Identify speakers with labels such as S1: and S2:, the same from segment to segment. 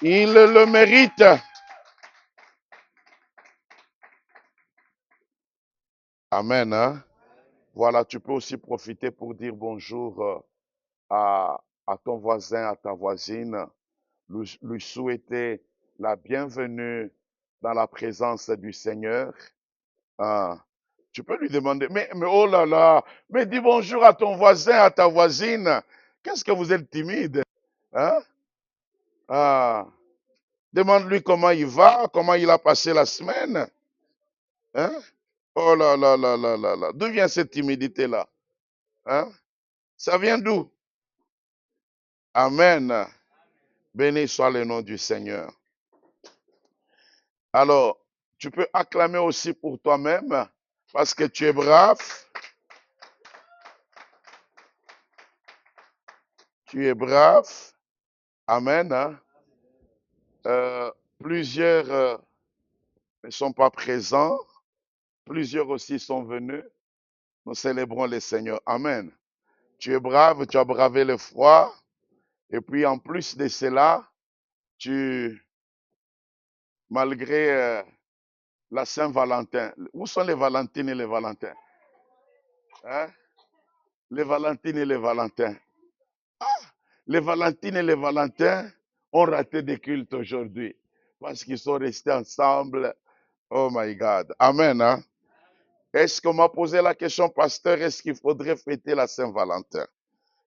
S1: Il le mérite. Amen. Hein? Voilà, tu peux aussi profiter pour dire bonjour à ton voisin, à ta voisine, lui souhaiter la bienvenue dans la présence du Seigneur. Ah, tu peux lui demander, mais oh là là, mais dis bonjour à ton voisin, à ta voisine. Qu'est-ce que vous êtes timide? Hein? Ah, demande-lui comment il va, comment il a passé la semaine. Hein? Oh là là là là là là. D'où vient cette timidité-là? Hein? Ça vient d'où? Amen. Béni soit le nom du Seigneur. Alors, tu peux acclamer aussi pour toi-même parce que tu es brave. Tu es brave. Amen. Hein? Euh, plusieurs ne sont pas présents. Plusieurs aussi sont venus. Nous célébrons le Seigneur. Amen. Tu es brave, tu as bravé le froid. Et puis en plus de cela, tu, malgré la Saint-Valentin, où sont les Valentines et les Valentins? Hein? Les Valentines et les Valentins. Les Valentines et les Valentins ont raté des cultes aujourd'hui parce qu'ils sont restés ensemble. Oh my God. Amen. Hein? Est-ce qu'on m'a posé la question, pasteur, est-ce qu'il faudrait fêter la Saint-Valentin?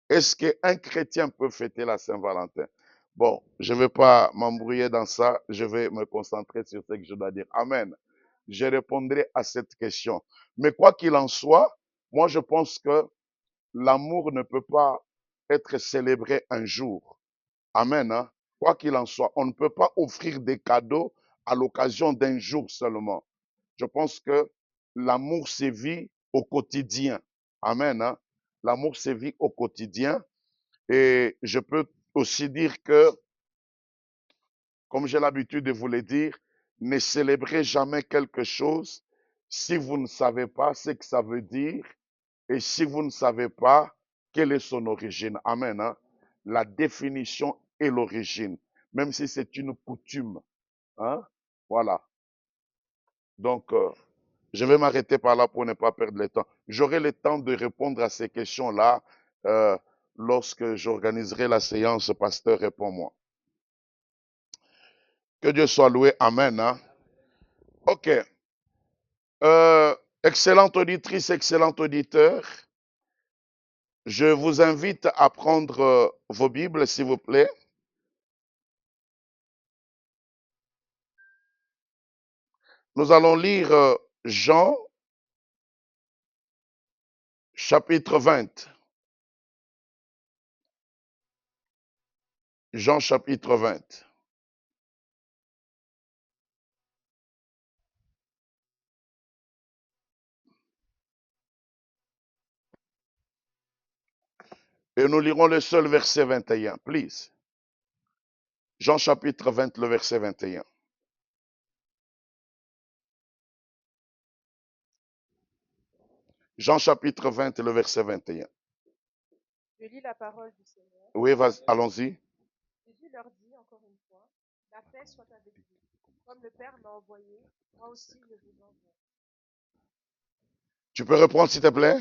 S1: Est-ce qu'un chrétien peut fêter la Saint-Valentin? Bon, je ne vais pas m'embrouiller dans ça, je vais me concentrer sur ce que je dois dire. Amen. Je répondrai à cette question. Mais quoi qu'il en soit, moi je pense que l'amour ne peut pas être célébré un jour. Amen. Hein? Quoi qu'il en soit, on ne peut pas offrir des cadeaux à l'occasion d'un jour seulement. Je pense que l'amour sévit au quotidien. Amen. Hein? L'amour sévit au quotidien. Et je peux aussi dire que, comme j'ai l'habitude de vous le dire, ne célébrez jamais quelque chose si vous ne savez pas ce que ça veut dire et si vous ne savez pas quelle est son origine. Amen. Hein? La définition et l'origine, même si c'est une coutume. Hein? Voilà. Donc, je vais m'arrêter par là pour ne pas perdre le temps. J'aurai le temps de répondre à ces questions-là euh, lorsque j'organiserai la séance. Pasteur, réponds-moi. Que Dieu soit loué. Amen. Hein? OK. Excellente auditrice, excellent auditeur. Je vous invite à prendre vos Bibles, s'il vous plaît. Nous allons lire Jean, chapitre 20. Jean, chapitre 20. Et nous lirons le seul verset 21. Please. Jean, chapitre 20, le verset 21. Jean, chapitre 20, le verset 21.
S2: Je lis la parole du Seigneur.
S1: Oui, allons-y.
S2: Jésus leur dit encore une fois, la paix soit avec vous. Comme le Père m'a envoyé, moi aussi je vous envoie.
S1: Tu peux reprendre, s'il te plaît?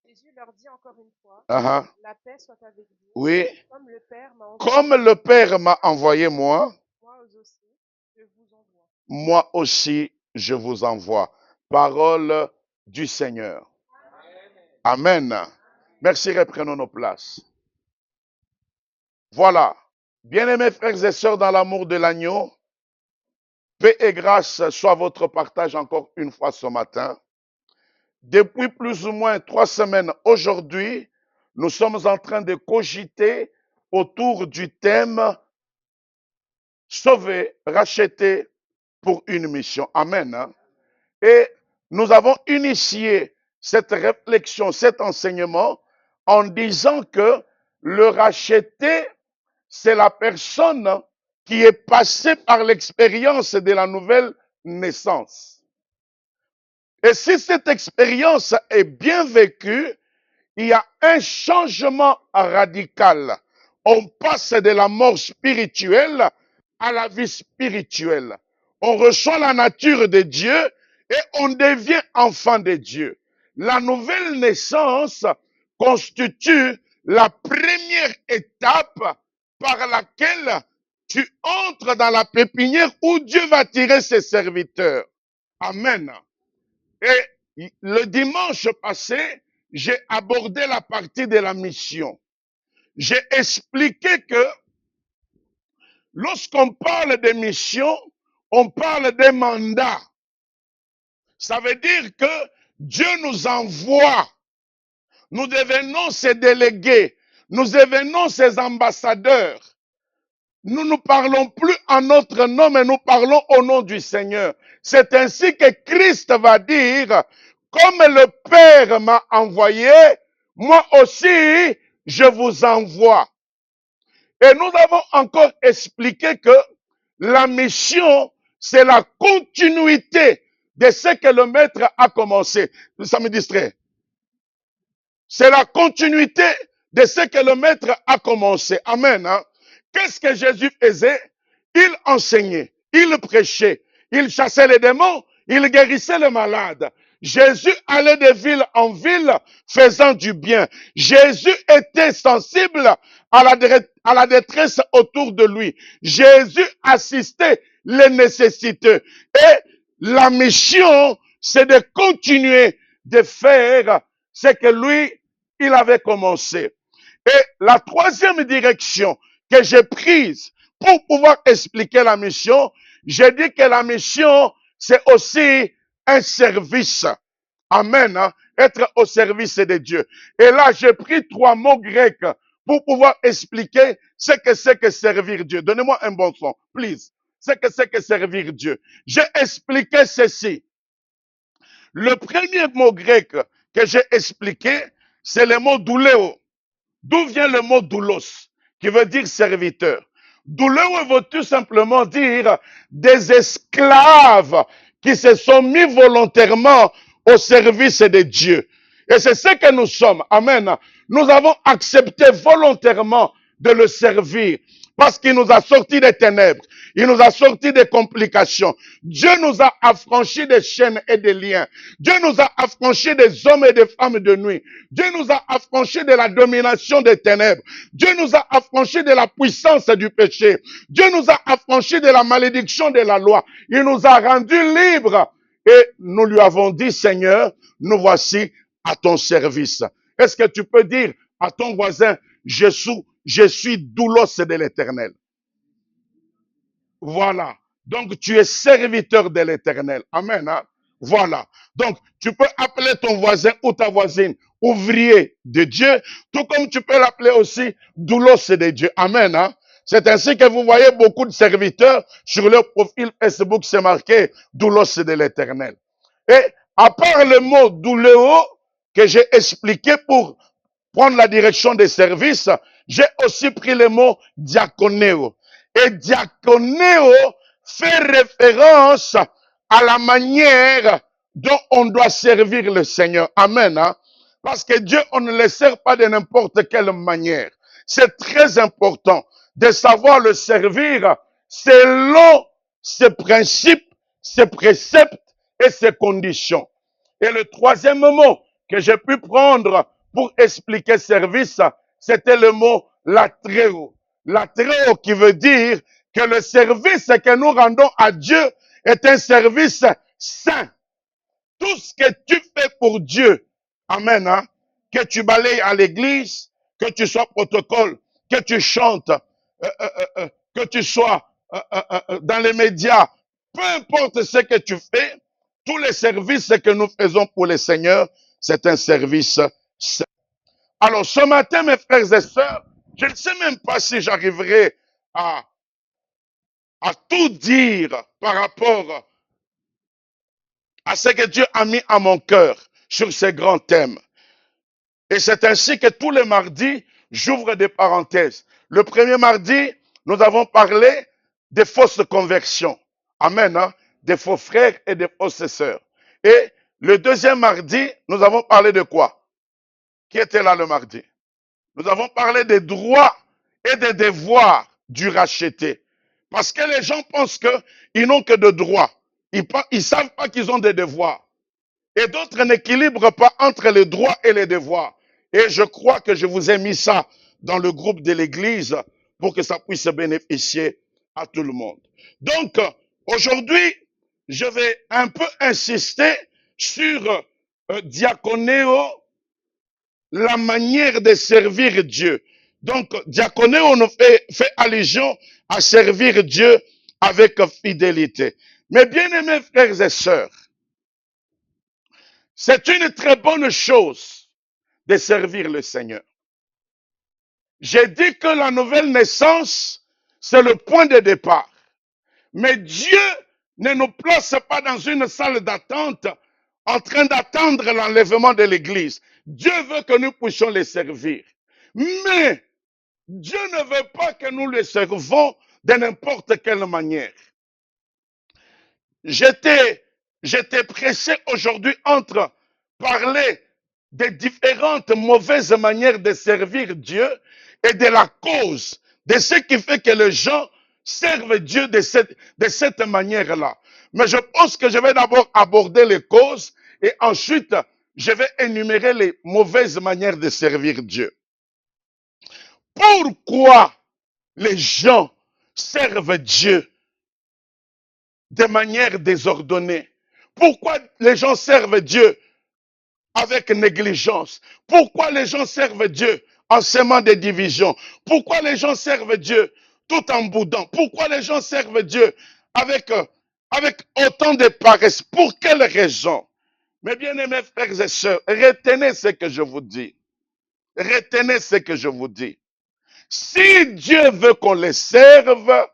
S2: Jésus leur dit encore une fois,
S1: Uh-huh.
S2: la paix soit avec vous.
S1: Oui.
S2: Comme le Père m'a envoyé,
S1: Comme le Père m'a envoyé moi,
S2: moi aussi je vous envoie.
S1: moi aussi je vous envoie. Parole du Seigneur. Amen. Merci, reprenons nos places. Voilà. Bien-aimés frères et sœurs dans l'amour de l'agneau, paix et grâce soient votre partage encore une fois ce matin. Depuis plus ou moins 3 semaines aujourd'hui, nous sommes en train de cogiter autour du thème sauvé, racheté pour une mission. Amen. Hein? Et nous avons initié cette réflexion, cet enseignement en disant que le racheté, c'est la personne qui est passée par l'expérience de la nouvelle naissance. Et si cette expérience est bien vécue, il y a un changement radical. On passe de la mort spirituelle à la vie spirituelle. On reçoit la nature de Dieu et on devient enfant de Dieu. La nouvelle naissance constitue la première étape par laquelle tu entres dans la pépinière où Dieu va tirer ses serviteurs. Amen. Et le dimanche passé, j'ai abordé la partie de la mission. J'ai expliqué que lorsqu'on parle de mission, on parle des mandats. Ça veut dire que Dieu nous envoie. Nous devenons ses délégués. Nous devenons ses ambassadeurs. Nous ne parlons plus en notre nom, mais nous parlons au nom du Seigneur. C'est ainsi que Christ va dire, comme le Père m'a envoyé, moi aussi, je vous envoie. Et nous avons encore expliqué que la mission, c'est la continuité de ce que le Maître a commencé. Ça me distrait. C'est la continuité de ce que le Maître a commencé. Amen. Hein? Qu'est-ce que Jésus faisait? Il enseignait, il prêchait, il chassait les démons, il guérissait les malades. Jésus allait de ville en ville faisant du bien. Jésus était sensible à la détresse autour de lui. Jésus assistait les nécessiteux. Et la mission, c'est de continuer de faire ce que lui, il avait commencé. Et la troisième direction que j'ai prise pour pouvoir expliquer la mission, j'ai dit que la mission, c'est aussi un service. Amen. Hein? Être au service de Dieu. Et là, j'ai pris 3 mots grecs pour pouvoir expliquer ce que c'est que servir Dieu. Donnez-moi un bon son, please. Ce que c'est que servir Dieu. J'ai expliqué ceci. Le premier mot grec que j'ai expliqué, c'est le mot douléo. D'où vient le mot doulos, qui veut dire serviteur. Douléo veut tout simplement dire des esclaves qui se sont mis volontairement au service de Dieu. Et c'est ce que nous sommes. Amen. Nous avons accepté volontairement de le servir parce qu'il nous a sortis des ténèbres. Il nous a sortis des complications. Dieu nous a affranchis des chaînes et des liens. Dieu nous a affranchis des hommes et des femmes de nuit. Dieu nous a affranchis de la domination des ténèbres. Dieu nous a affranchis de la puissance du péché. Dieu nous a affranchis de la malédiction de la loi. Il nous a rendus libres. Et nous lui avons dit, Seigneur, nous voici à ton service. Est-ce que tu peux dire à ton voisin, je suis doulos de l'Éternel? Voilà. Donc, tu es serviteur de l'Éternel. Amen. Hein? Voilà. Donc, tu peux appeler ton voisin ou ta voisine ouvrier de Dieu, tout comme tu peux l'appeler aussi doulos de Dieu. Amen. Hein? C'est ainsi que vous voyez beaucoup de serviteurs sur leur profil Facebook, c'est marqué doulos de l'Éternel. Et à part le mot douléo que j'ai expliqué pour prendre la direction des services, j'ai aussi pris le mot diaconéo. Et diaconéo fait référence à la manière dont on doit servir le Seigneur. Amen. Hein? Parce que Dieu, on ne le sert pas de n'importe quelle manière. C'est très important de savoir le servir selon ses principes, ses préceptes et ses conditions. Et le troisième mot que j'ai pu prendre pour expliquer service, c'était le mot latréo. Latréo qui veut dire que le service que nous rendons à Dieu est un service saint. Tout ce que tu fais pour Dieu, amen, hein, que tu balayes à l'église, que tu sois protocole, que tu chantes, que tu sois dans les médias, peu importe ce que tu fais, tous les services que nous faisons pour le Seigneur, c'est un service saint. Alors ce matin, mes frères et sœurs, je ne sais même pas si j'arriverai à tout dire par rapport à ce que Dieu a mis à mon cœur sur ces grands thèmes. Et c'est ainsi que tous les mardis, j'ouvre des parenthèses. Le premier mardi, nous avons parlé des fausses conversions. Amen. Hein? Des faux frères et des fausses sœurs. Et le deuxième mardi, nous avons parlé de quoi? Qui était là le mardi? Nous avons parlé des droits et des devoirs du racheté. Parce que les gens pensent qu'ils n'ont que de droits. Ils savent pas qu'ils ont des devoirs. Et d'autres n'équilibrent pas entre les droits et les devoirs. Et je crois que je vous ai mis ça dans le groupe de l'Église pour que ça puisse bénéficier à tout le monde. Donc, aujourd'hui, je vais un peu insister sur diaconéo, la manière de servir Dieu. Donc, diaconéo nous fait allusion à servir Dieu avec fidélité. Mes bien-aimés frères et sœurs, c'est une très bonne chose de servir le Seigneur. J'ai dit que la nouvelle naissance, c'est le point de départ. Mais Dieu ne nous place pas dans une salle d'attente en train d'attendre l'enlèvement de l'Église. Dieu veut que nous puissions les servir. Mais Dieu ne veut pas que nous les servons de n'importe quelle manière. J'étais pressé aujourd'hui entre parler des différentes mauvaises manières de servir Dieu et de la cause, de ce qui fait que les gens servent Dieu de cette manière-là. Mais je pense que je vais d'abord aborder les causes et ensuite je vais énumérer les mauvaises manières de servir Dieu. Pourquoi les gens servent Dieu de manière désordonnée? Pourquoi les gens servent Dieu avec négligence? Pourquoi les gens servent Dieu en semant des divisions? Pourquoi les gens servent Dieu tout en boudant? Pourquoi les gens servent Dieu avec autant de paresse? Pour quelle raison? Mes bien-aimés frères et sœurs, retenez ce que je vous dis. Retenez ce que je vous dis. Si Dieu veut qu'on les serve,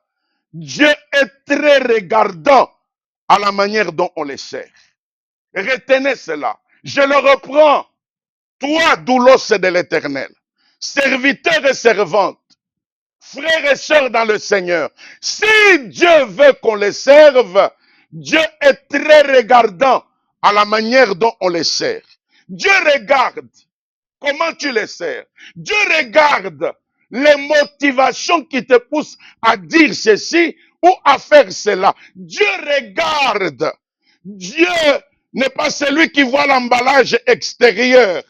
S1: Dieu est très regardant à la manière dont on les sert. Retenez cela. Je le reprends. Toi, doulos de l'Éternel, serviteur et servante, frères et sœurs dans le Seigneur, si Dieu veut qu'on les serve, Dieu est très regardant à la manière dont on les sert. Dieu regarde comment tu les sers. Dieu regarde les motivations qui te poussent à dire ceci ou à faire cela. Dieu regarde. Dieu n'est pas celui qui voit l'emballage extérieur.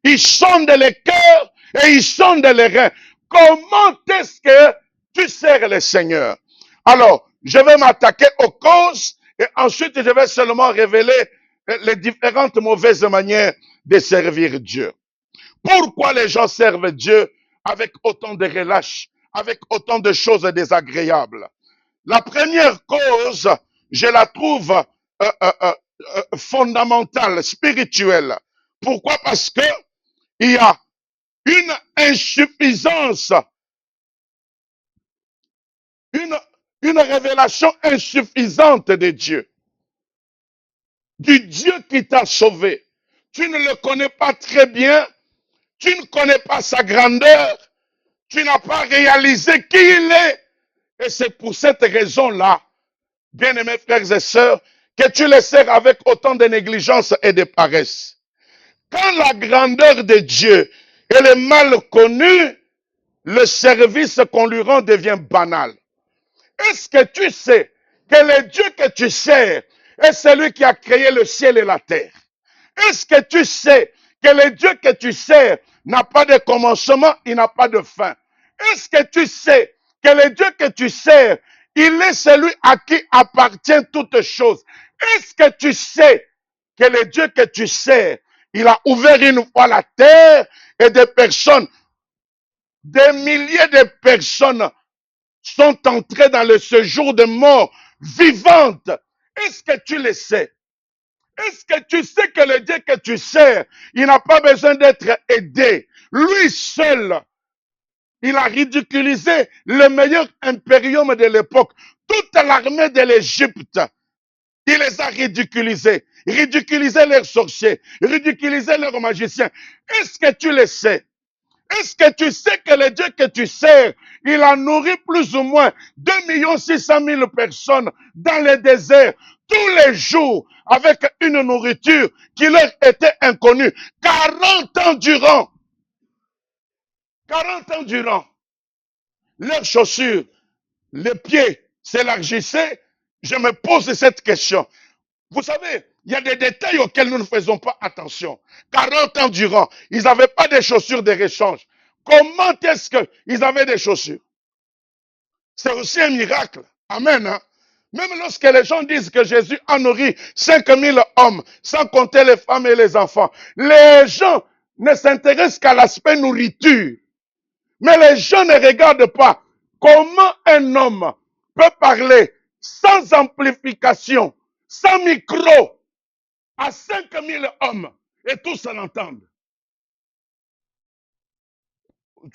S1: Il sonde les cœurs et il sonde les reins. Comment est-ce que tu sers le Seigneur? Alors, je vais m'attaquer aux causes et ensuite je vais seulement révéler les différentes mauvaises manières de servir Dieu. Pourquoi les gens servent Dieu avec autant de relâche, avec autant de choses désagréables? La première cause, je la trouve fondamentale, spirituelle. Pourquoi? Parce que il y a une insuffisance, une révélation insuffisante de Dieu, du Dieu qui t'a sauvé. Tu ne le connais pas très bien, tu ne connais pas sa grandeur, tu n'as pas réalisé qui il est. Et c'est pour cette raison-là, bien-aimés frères et sœurs, que tu les sers avec autant de négligence et de paresse. Quand la grandeur de Dieu elle est mal connue, le service qu'on lui rend devient banal. Est-ce que tu sais que le Dieu que tu sers est celui qui a créé le ciel et la terre? Est-ce que tu sais que le Dieu que tu sers n'a pas de commencement, il n'a pas de fin? Est-ce que tu sais que le Dieu que tu sers, il est celui à qui appartient toutes choses? Est-ce que tu sais que le Dieu que tu sers, il a ouvert une fois la terre et des personnes, des milliers de personnes sont entrées dans le séjour de mort vivante? Est-ce que tu le sais? Est-ce que tu sais que le Dieu que tu sers, il n'a pas besoin d'être aidé? Lui seul, il a ridiculisé le meilleur impérium de l'époque. Toute l'armée de l'Égypte, il les a ridiculisés. Ridiculisé leurs sorciers, ridiculisé leurs magiciens. Est-ce que tu le sais? Est-ce que tu sais que le Dieu que tu sers, il a nourri plus ou moins 2 600 000 personnes dans le désert tous les jours avec une nourriture qui leur était inconnue 40 ans durant. 40 ans durant. Leurs chaussures les pieds s'élargissaient, je me pose cette question. Vous savez, il y a des détails auxquels nous ne faisons pas attention. 40 ans durant, ils n'avaient pas de chaussures de rechange. Comment est-ce qu'ils avaient des chaussures? C'est aussi un miracle. Amen. Hein? Même lorsque les gens disent que Jésus a nourri 5000 hommes, sans compter les femmes et les enfants, les gens ne s'intéressent qu'à l'aspect nourriture. Mais les gens ne regardent pas comment un homme peut parler sans amplification, sans micro, à 5000 hommes et tous l'entendent.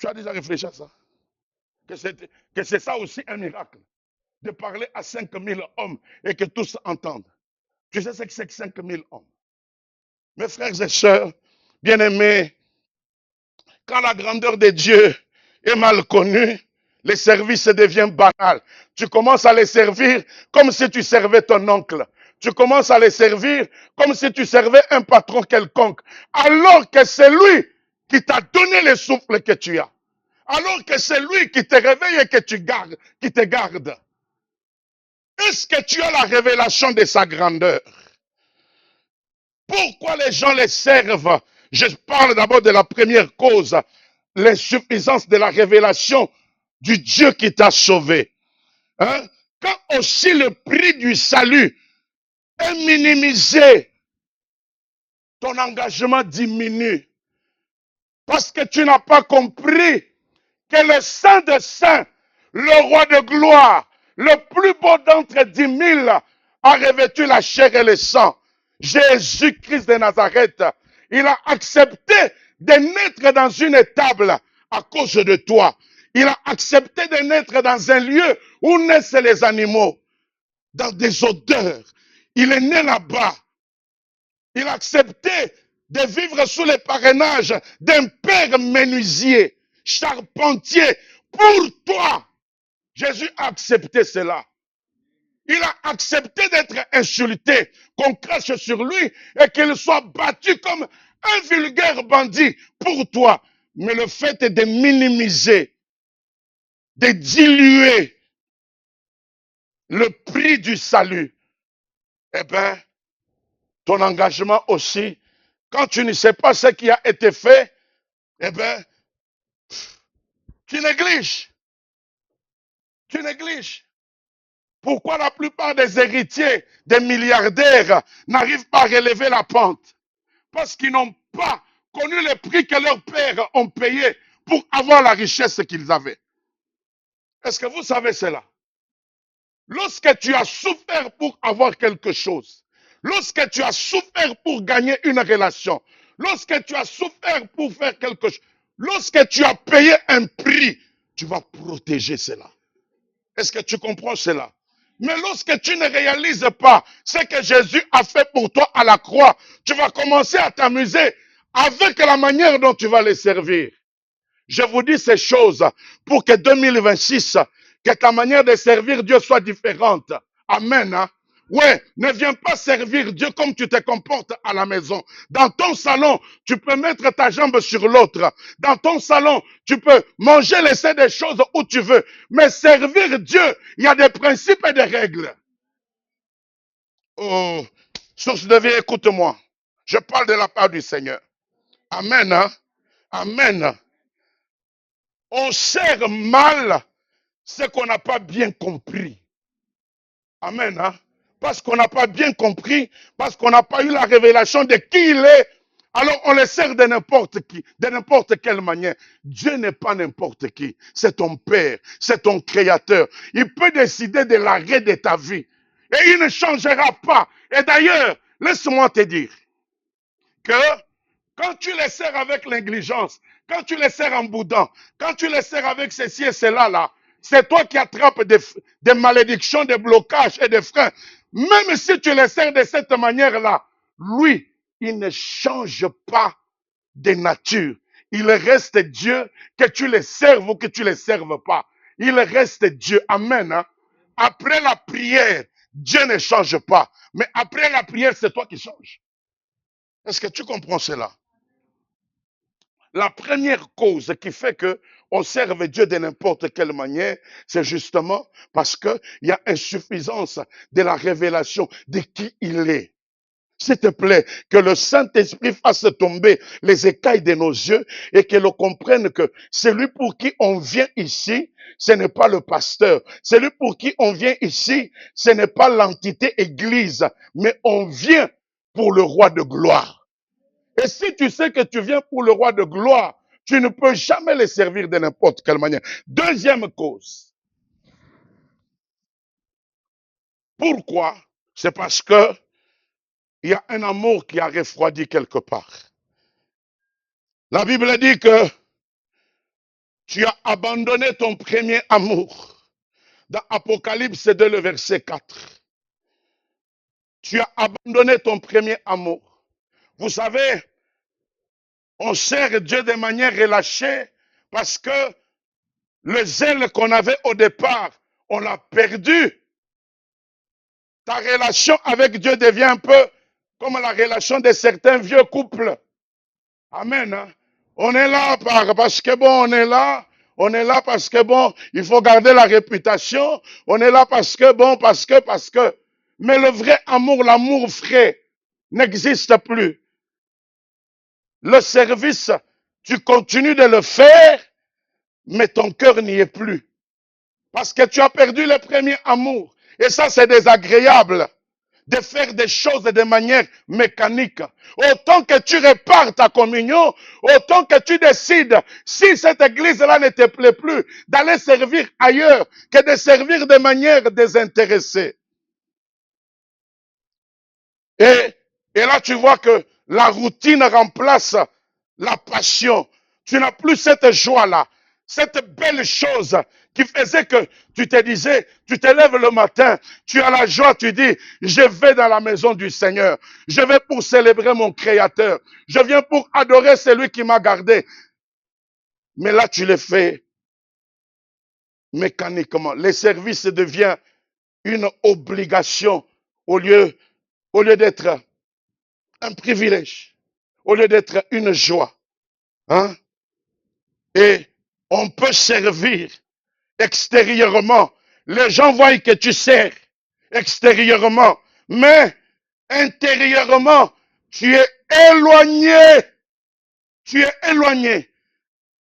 S1: Tu as déjà réfléchi à ça? Que c'est ça aussi un miracle, de parler à 5000 hommes et que tous entendent. Tu sais ce que c'est que 5000 hommes? Mes frères et sœurs, bien-aimés, quand la grandeur de Dieu est mal connue, les services deviennent banals. Tu commences à les servir comme si tu servais ton oncle. Tu commences à les servir comme si tu servais un patron quelconque. Alors que c'est lui qui t'a donné le souffle que tu as. Alors que c'est lui qui te réveille et que tu gardes, qui te garde. Est-ce que tu as la révélation de sa grandeur? Pourquoi les gens les servent? Je parle d'abord de la première cause, l'insuffisance de la révélation du Dieu qui t'a sauvé. Hein? Quand aussi le prix du salut est minimisé, ton engagement diminue. Parce que tu n'as pas compris que le Saint des Saints, le roi de gloire, le plus beau d'entre 10 000, a revêtu la chair et le sang. Jésus-Christ de Nazareth, il a accepté de naître dans une étable à cause de toi. Il a accepté de naître dans un lieu où naissent les animaux, dans des odeurs. Il est né là-bas. Il a accepté de vivre sous le parrainage d'un père menuisier, charpentier, pour toi. Jésus a accepté cela. Il a accepté d'être insulté, qu'on crache sur lui et qu'il soit battu comme un vulgaire bandit pour toi. Mais le fait est de minimiser, de diluer le prix du salut. Eh bien, ton engagement aussi, quand tu ne sais pas ce qui a été fait, eh bien, tu négliges. Tu négliges. Pourquoi la plupart des héritiers, des milliardaires, n'arrivent pas à relever la pente? Parce qu'ils n'ont pas connu les prix que leurs pères ont payés pour avoir la richesse qu'ils avaient. Est-ce que vous savez cela? Lorsque tu as souffert pour avoir quelque chose, lorsque tu as souffert pour gagner une relation, lorsque tu as souffert pour faire quelque chose, lorsque tu as payé un prix, tu vas protéger cela. Est-ce que tu comprends cela? Mais lorsque tu ne réalises pas ce que Jésus a fait pour toi à la croix, tu vas commencer à t'amuser avec la manière dont tu vas les servir. Je vous dis ces choses pour que 2026, que ta manière de servir Dieu soit différente. Amen. Hein? Ouais, ne viens pas servir Dieu comme tu te comportes à la maison. Dans ton salon, tu peux mettre ta jambe sur l'autre. Dans ton salon, tu peux manger, laisser des choses où tu veux. Mais servir Dieu, il y a des principes et des règles. Oh, source de vie, écoute-moi. Je parle de la part du Seigneur. Amen. Hein? Amen. On sert mal ce qu'on n'a pas bien compris. Amen. Hein? Parce qu'on n'a pas bien compris, parce qu'on n'a pas eu la révélation de qui il est, alors on le sert de n'importe qui, de n'importe quelle manière. Dieu n'est pas n'importe qui. C'est ton Père, c'est ton Créateur. Il peut décider de l'arrêt de ta vie. Et il ne changera pas. Et d'ailleurs, laisse-moi te dire que quand tu les sers avec négligence, quand tu les sers en boudant, quand tu les sers avec ceci et cela, là, c'est toi qui attrapes des malédictions, des blocages et des freins. Même si tu les sers de cette manière-là, lui, il ne change pas de nature. Il reste Dieu, que tu les serves ou que tu ne les serves pas. Il reste Dieu. Amen. Hein? Après la prière, Dieu ne change pas. Mais après la prière, c'est toi qui changes. Est-ce que tu comprends cela? La première cause qui fait que on serve Dieu de n'importe quelle manière, c'est justement parce qu'il y a insuffisance de la révélation de qui il est. S'il te plaît, que le Saint-Esprit fasse tomber les écailles de nos yeux et que l'on comprenne que celui pour qui on vient ici, ce n'est pas le pasteur. Celui pour qui on vient ici, ce n'est pas l'entité église, mais on vient pour le roi de gloire. Et si tu sais que tu viens pour le roi de gloire, tu ne peux jamais le servir de n'importe quelle manière. Deuxième cause. Pourquoi? C'est parce que il y a un amour qui a refroidi quelque part. La Bible dit que tu as abandonné ton premier amour. Dans Apocalypse 2, le verset 4. Tu as abandonné ton premier amour. Vous savez, on sert Dieu de manière relâchée parce que le zèle qu'on avait au départ, on l'a perdu. Ta relation avec Dieu devient un peu comme la relation de certains vieux couples. Amen. Hein? On est là parce que bon, on est là. On est là parce que bon, il faut garder la réputation. On est là parce que bon, parce que. Mais le vrai amour, l'amour frais, n'existe plus. Le service, tu continues de le faire, mais ton cœur n'y est plus. Parce que tu as perdu le premier amour. Et ça, c'est désagréable de faire des choses de manière mécanique. Autant que tu répares ta communion, autant que tu décides, si cette église-là ne te plaît plus, d'aller servir ailleurs que de servir de manière désintéressée. Et là, tu vois que la routine remplace la passion. Tu n'as plus cette joie-là, cette belle chose qui faisait que tu te disais, tu te lèves le matin, tu as la joie, tu dis, je vais dans la maison du Seigneur, je vais pour célébrer mon Créateur, je viens pour adorer celui qui m'a gardé. Mais là, tu le fais mécaniquement. Le service devient une obligation au lieu d'être un privilège, au lieu d'être une joie. Hein? Et on peut servir extérieurement. Les gens voient que tu sers extérieurement, mais intérieurement, tu es éloigné. Tu es éloigné.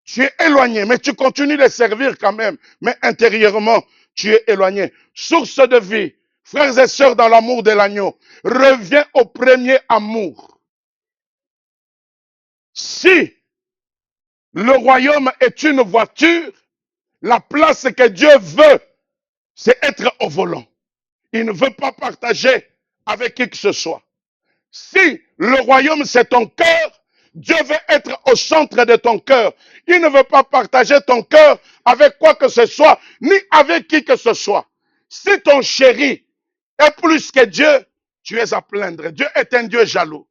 S1: Tu es éloigné, mais tu continues de servir quand même. Mais intérieurement, tu es éloigné. Source de vie, frères et sœurs dans l'amour de l'agneau, reviens au premier amour. Si le royaume est une voiture, la place que Dieu veut, c'est être au volant. Il ne veut pas partager avec qui que ce soit. Si le royaume c'est ton cœur, Dieu veut être au centre de ton cœur. Il ne veut pas partager ton cœur avec quoi que ce soit, ni avec qui que ce soit. Si ton chéri est plus que Dieu, tu es à plaindre. Dieu est un Dieu jaloux.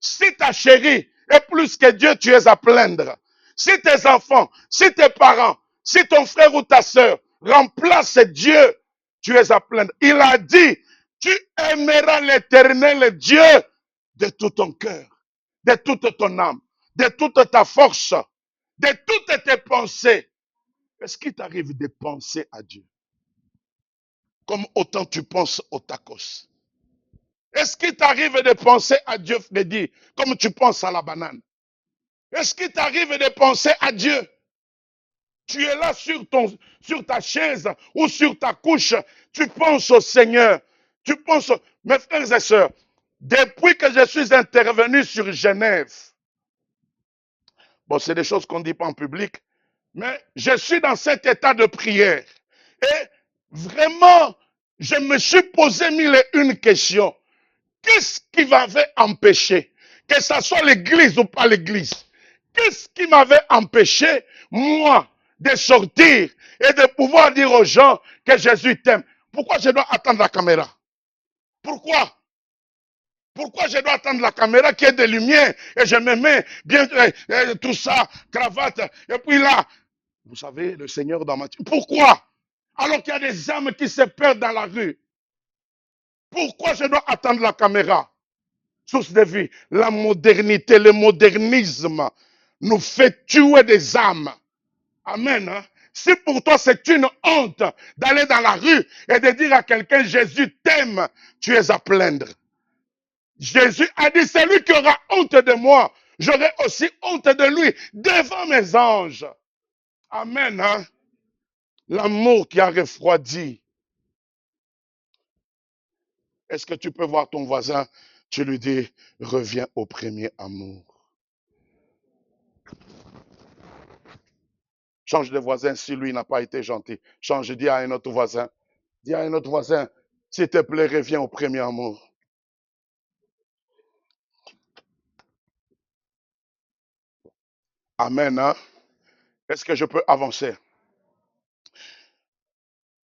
S1: Si ta chérie est plus que Dieu, tu es à plaindre. Si tes enfants, si tes parents, si ton frère ou ta sœur remplace Dieu, tu es à plaindre. Il a dit, tu aimeras l'Éternel Dieu de tout ton cœur, de toute ton âme, de toute ta force, de toutes tes pensées. Est-ce qu'il t'arrive de penser à Dieu comme autant tu penses au tacos? Est-ce qu'il t'arrive de penser à Dieu, Freddy, comme tu penses à la banane? Est-ce qu'il t'arrive de penser à Dieu? Tu es là sur ta chaise ou sur ta couche, tu penses au Seigneur. Tu penses, mes frères et sœurs, depuis que je suis intervenu sur Genève, bon, c'est des choses qu'on ne dit pas en public, mais je suis dans cet état de prière. Et vraiment, je me suis posé mille et une questions. Qu'est-ce qui m'avait empêché, que ce soit l'église ou pas l'église, qu'est-ce qui m'avait empêché, moi, de sortir et de pouvoir dire aux gens que Jésus t'aime? Pourquoi je dois attendre la caméra? Pourquoi? Pourquoi je dois attendre la caméra qui est de lumière et je me mets bien tout ça, cravate, et puis là, vous savez, le Seigneur dans ma... Pourquoi? Alors qu'il y a des âmes qui se perdent dans la rue. Pourquoi je dois attendre la caméra? Source de vie, la modernité, le modernisme nous fait tuer des âmes. Amen. Hein? Si pour toi c'est une honte d'aller dans la rue et de dire à quelqu'un Jésus t'aime, tu es à plaindre. Jésus a dit celui qui aura honte de moi, j'aurai aussi honte de lui devant mes anges. Amen. Hein? L'amour qui a refroidi. Est-ce que tu peux voir ton voisin? Tu lui dis, reviens au premier amour. Change de voisin si lui n'a pas été gentil. Change, dis à un autre voisin. Dis à un autre voisin, s'il te plaît, reviens au premier amour. Amen. Hein? Est-ce que je peux avancer?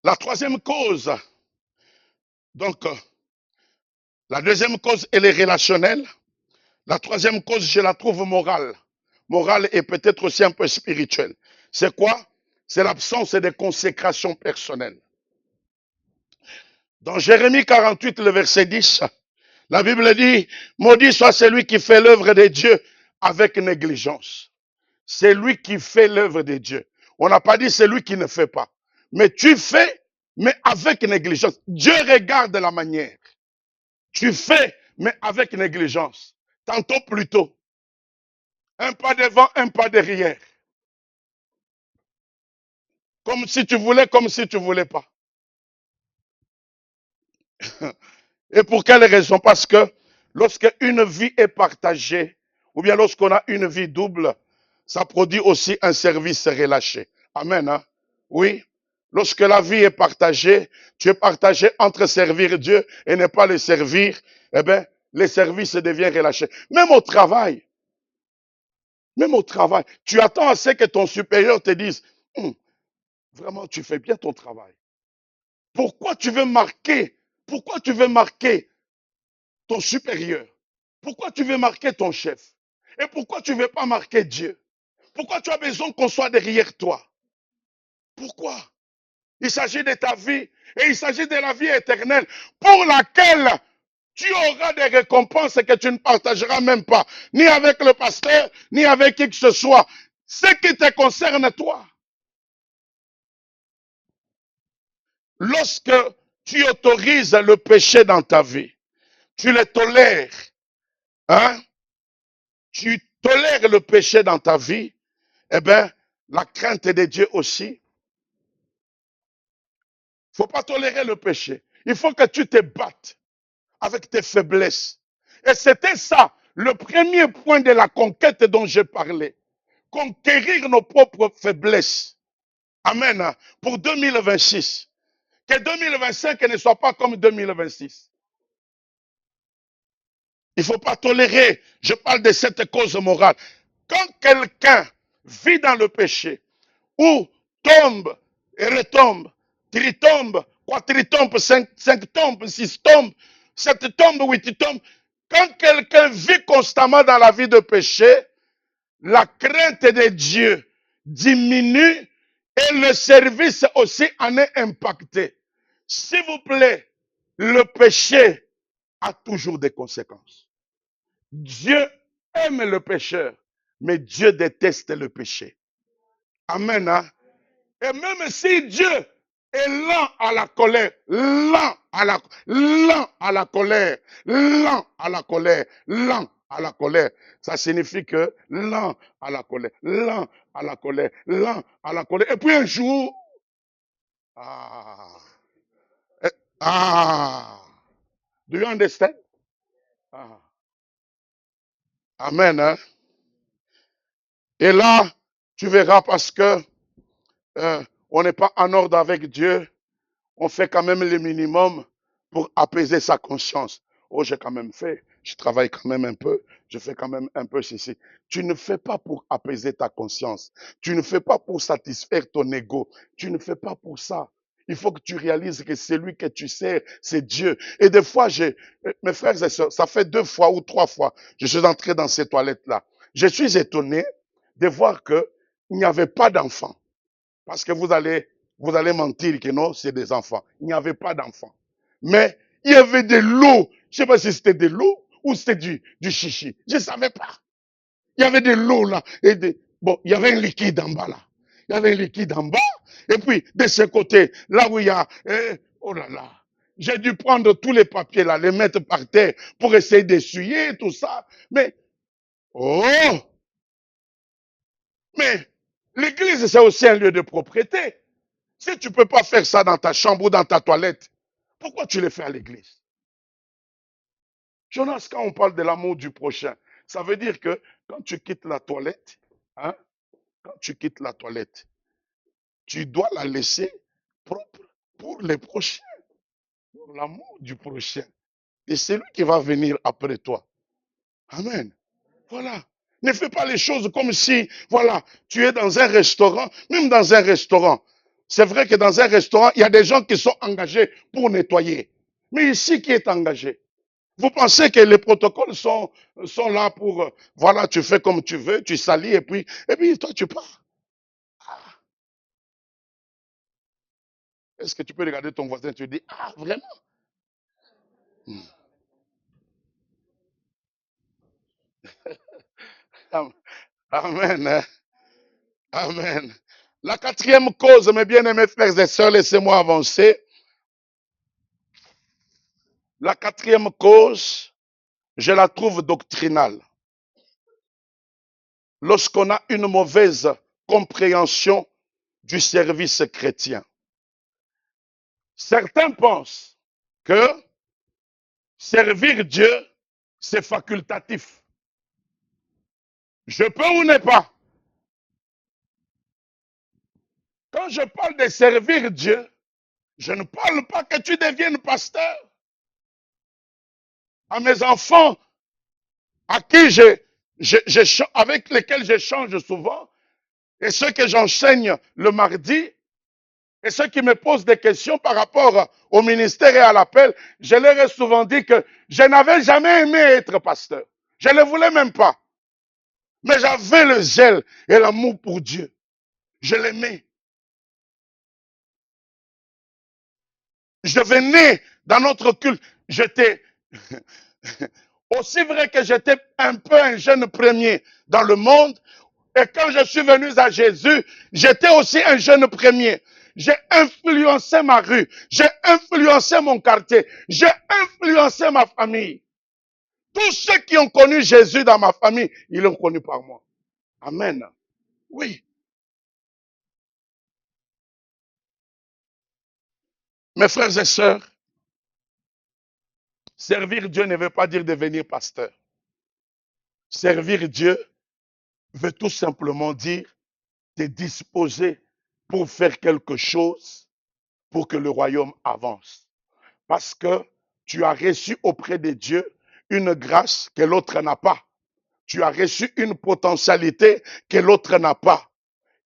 S1: La troisième cause, donc, la deuxième cause, elle est relationnelle. La troisième cause, je la trouve morale. Morale et peut-être aussi un peu spirituelle. C'est quoi? C'est l'absence de consécration personnelle. Dans Jérémie 48, le verset 10, la Bible dit, maudit soit celui qui fait l'œuvre de Dieu avec négligence. C'est lui qui fait l'œuvre de Dieu. On n'a pas dit c'est lui qui ne fait pas. Mais tu fais, mais avec négligence. Dieu regarde la manière. Tu fais, mais avec négligence. Tantôt plutôt. Un pas devant, un pas derrière. Comme si tu voulais, comme si tu voulais pas. Et pour quelle raison? Parce que lorsque une vie est partagée, ou bien lorsqu'on a une vie double, ça produit aussi un service relâché. Amen. Hein? Oui. Lorsque la vie est partagée, tu es partagé entre servir Dieu et ne pas le servir, eh bien, le service devient relâché. Même au travail, tu attends à ce que ton supérieur te dise, vraiment, tu fais bien ton travail. Pourquoi tu veux marquer? Pourquoi tu veux marquer ton supérieur? Pourquoi tu veux marquer ton chef? Et pourquoi tu ne veux pas marquer Dieu? Pourquoi tu as besoin qu'on soit derrière toi? Pourquoi? Il s'agit de ta vie et il s'agit de la vie éternelle pour laquelle tu auras des récompenses que tu ne partageras même pas, ni avec le pasteur, ni avec qui que ce soit. Ce qui te concerne toi. Lorsque tu autorises le péché dans ta vie, tu le tolères, hein? Tu tolères le péché dans ta vie, eh bien, la crainte de Dieu aussi. Il ne faut pas tolérer le péché. Il faut que tu te battes avec tes faiblesses. Et c'était ça, le premier point de la conquête dont j'ai parlé. Conquérir nos propres faiblesses. Amen. Pour 2026. Que 2025 ne soit pas comme 2026. Il ne faut pas tolérer. Je parle de cette cause morale. Quand quelqu'un vit dans le péché, ou tombe et retombe, tritombe, quadritombe, cinq tombes, six tombes, sept tombes, huit tombes, quand quelqu'un vit constamment dans la vie de péché, la crainte de Dieu diminue et le service aussi en est impacté. S'il vous plaît, le péché a toujours des conséquences. Dieu aime le pécheur, mais Dieu déteste le péché. Amen. Hein? Et même si Dieu est lent à la colère, lent à la colère, lent à la colère, lent à la colère, ça signifie que lent à la colère, lent à la colère, lent à la colère. Et puis un jour, ah, ah, do you understand? Ah. Amen. Hein? Et là, tu verras parce que on n'est pas en ordre avec Dieu, on fait quand même le minimum pour apaiser sa conscience. Oh, j'ai quand même fait, je travaille quand même un peu, je fais quand même un peu ceci. Tu ne fais pas pour apaiser ta conscience. Tu ne fais pas pour satisfaire ton ego. Tu ne fais pas pour ça. Il faut que tu réalises que celui que tu sers, c'est Dieu. Et des fois, mes frères et sœurs, ça fait 2 fois ou 3 fois, je suis entré dans ces toilettes-là. Je suis étonné de voir qu'il n'y avait pas d'enfants. Parce que vous allez mentir que non, c'est des enfants. Il n'y avait pas d'enfants. Mais il y avait de l'eau. Je ne sais pas si c'était de l'eau ou c'était du chichi. Je ne savais pas. Il y avait de l'eau là. Bon, il y avait un liquide en bas là. Il y avait un liquide en bas. Et puis, de ce côté, là où il y a... oh là là. J'ai dû prendre tous les papiers là, les mettre par terre pour essayer d'essuyer tout ça. Mais, oh! Mais, l'église, c'est aussi un lieu de propriété. Si tu ne peux pas faire ça dans ta chambre ou dans ta toilette, pourquoi tu le fais à l'église? Jonas, quand on parle de l'amour du prochain, ça veut dire que quand tu quittes la toilette, hein, quand tu quittes la toilette, tu dois la laisser propre pour les prochains, pour l'amour du prochain. Et c'est lui qui va venir après toi. Amen. Voilà. Ne fais pas les choses comme si, voilà, tu es dans un restaurant, même dans un restaurant. C'est vrai que dans un restaurant, il y a des gens qui sont engagés pour nettoyer. Mais ici, qui est engagé? Vous pensez que les protocoles sont là pour, voilà, tu fais comme tu veux, tu salis et puis toi, tu pars. Est-ce que tu peux regarder ton voisin et te dire, ah, vraiment? Amen. Hein. Amen. La quatrième cause, mes bien-aimés frères et sœurs, laissez-moi avancer. La quatrième cause, je la trouve doctrinale. Lorsqu'on a une mauvaise compréhension du service chrétien. Certains pensent que servir Dieu, c'est facultatif. Je peux ou ne pas. Quand je parle de servir Dieu, je ne parle pas que tu deviennes pasteur. À mes enfants, à qui avec lesquels j'échange souvent, et ceux que j'enseigne le mardi, et ceux qui me posent des questions par rapport au ministère et à l'appel, je leur ai souvent dit que je n'avais jamais aimé être pasteur. Je ne le voulais même pas. Mais j'avais le zèle et l'amour pour Dieu. Je l'aimais. Je venais dans notre culte. J'étais aussi vrai que j'étais un peu un jeune premier dans le monde. Et quand je suis venu à Jésus, j'étais aussi un jeune premier. J'ai influencé ma rue. J'ai influencé mon quartier. J'ai influencé ma famille. Tous ceux qui ont connu Jésus dans ma famille, ils l'ont connu par moi. Amen. Oui. Mes frères et sœurs, servir Dieu ne veut pas dire devenir pasteur. Servir Dieu veut tout simplement dire te disposer pour faire quelque chose pour que le royaume avance. Parce que tu as reçu auprès de Dieu une grâce que l'autre n'a pas. Tu as reçu une potentialité que l'autre n'a pas.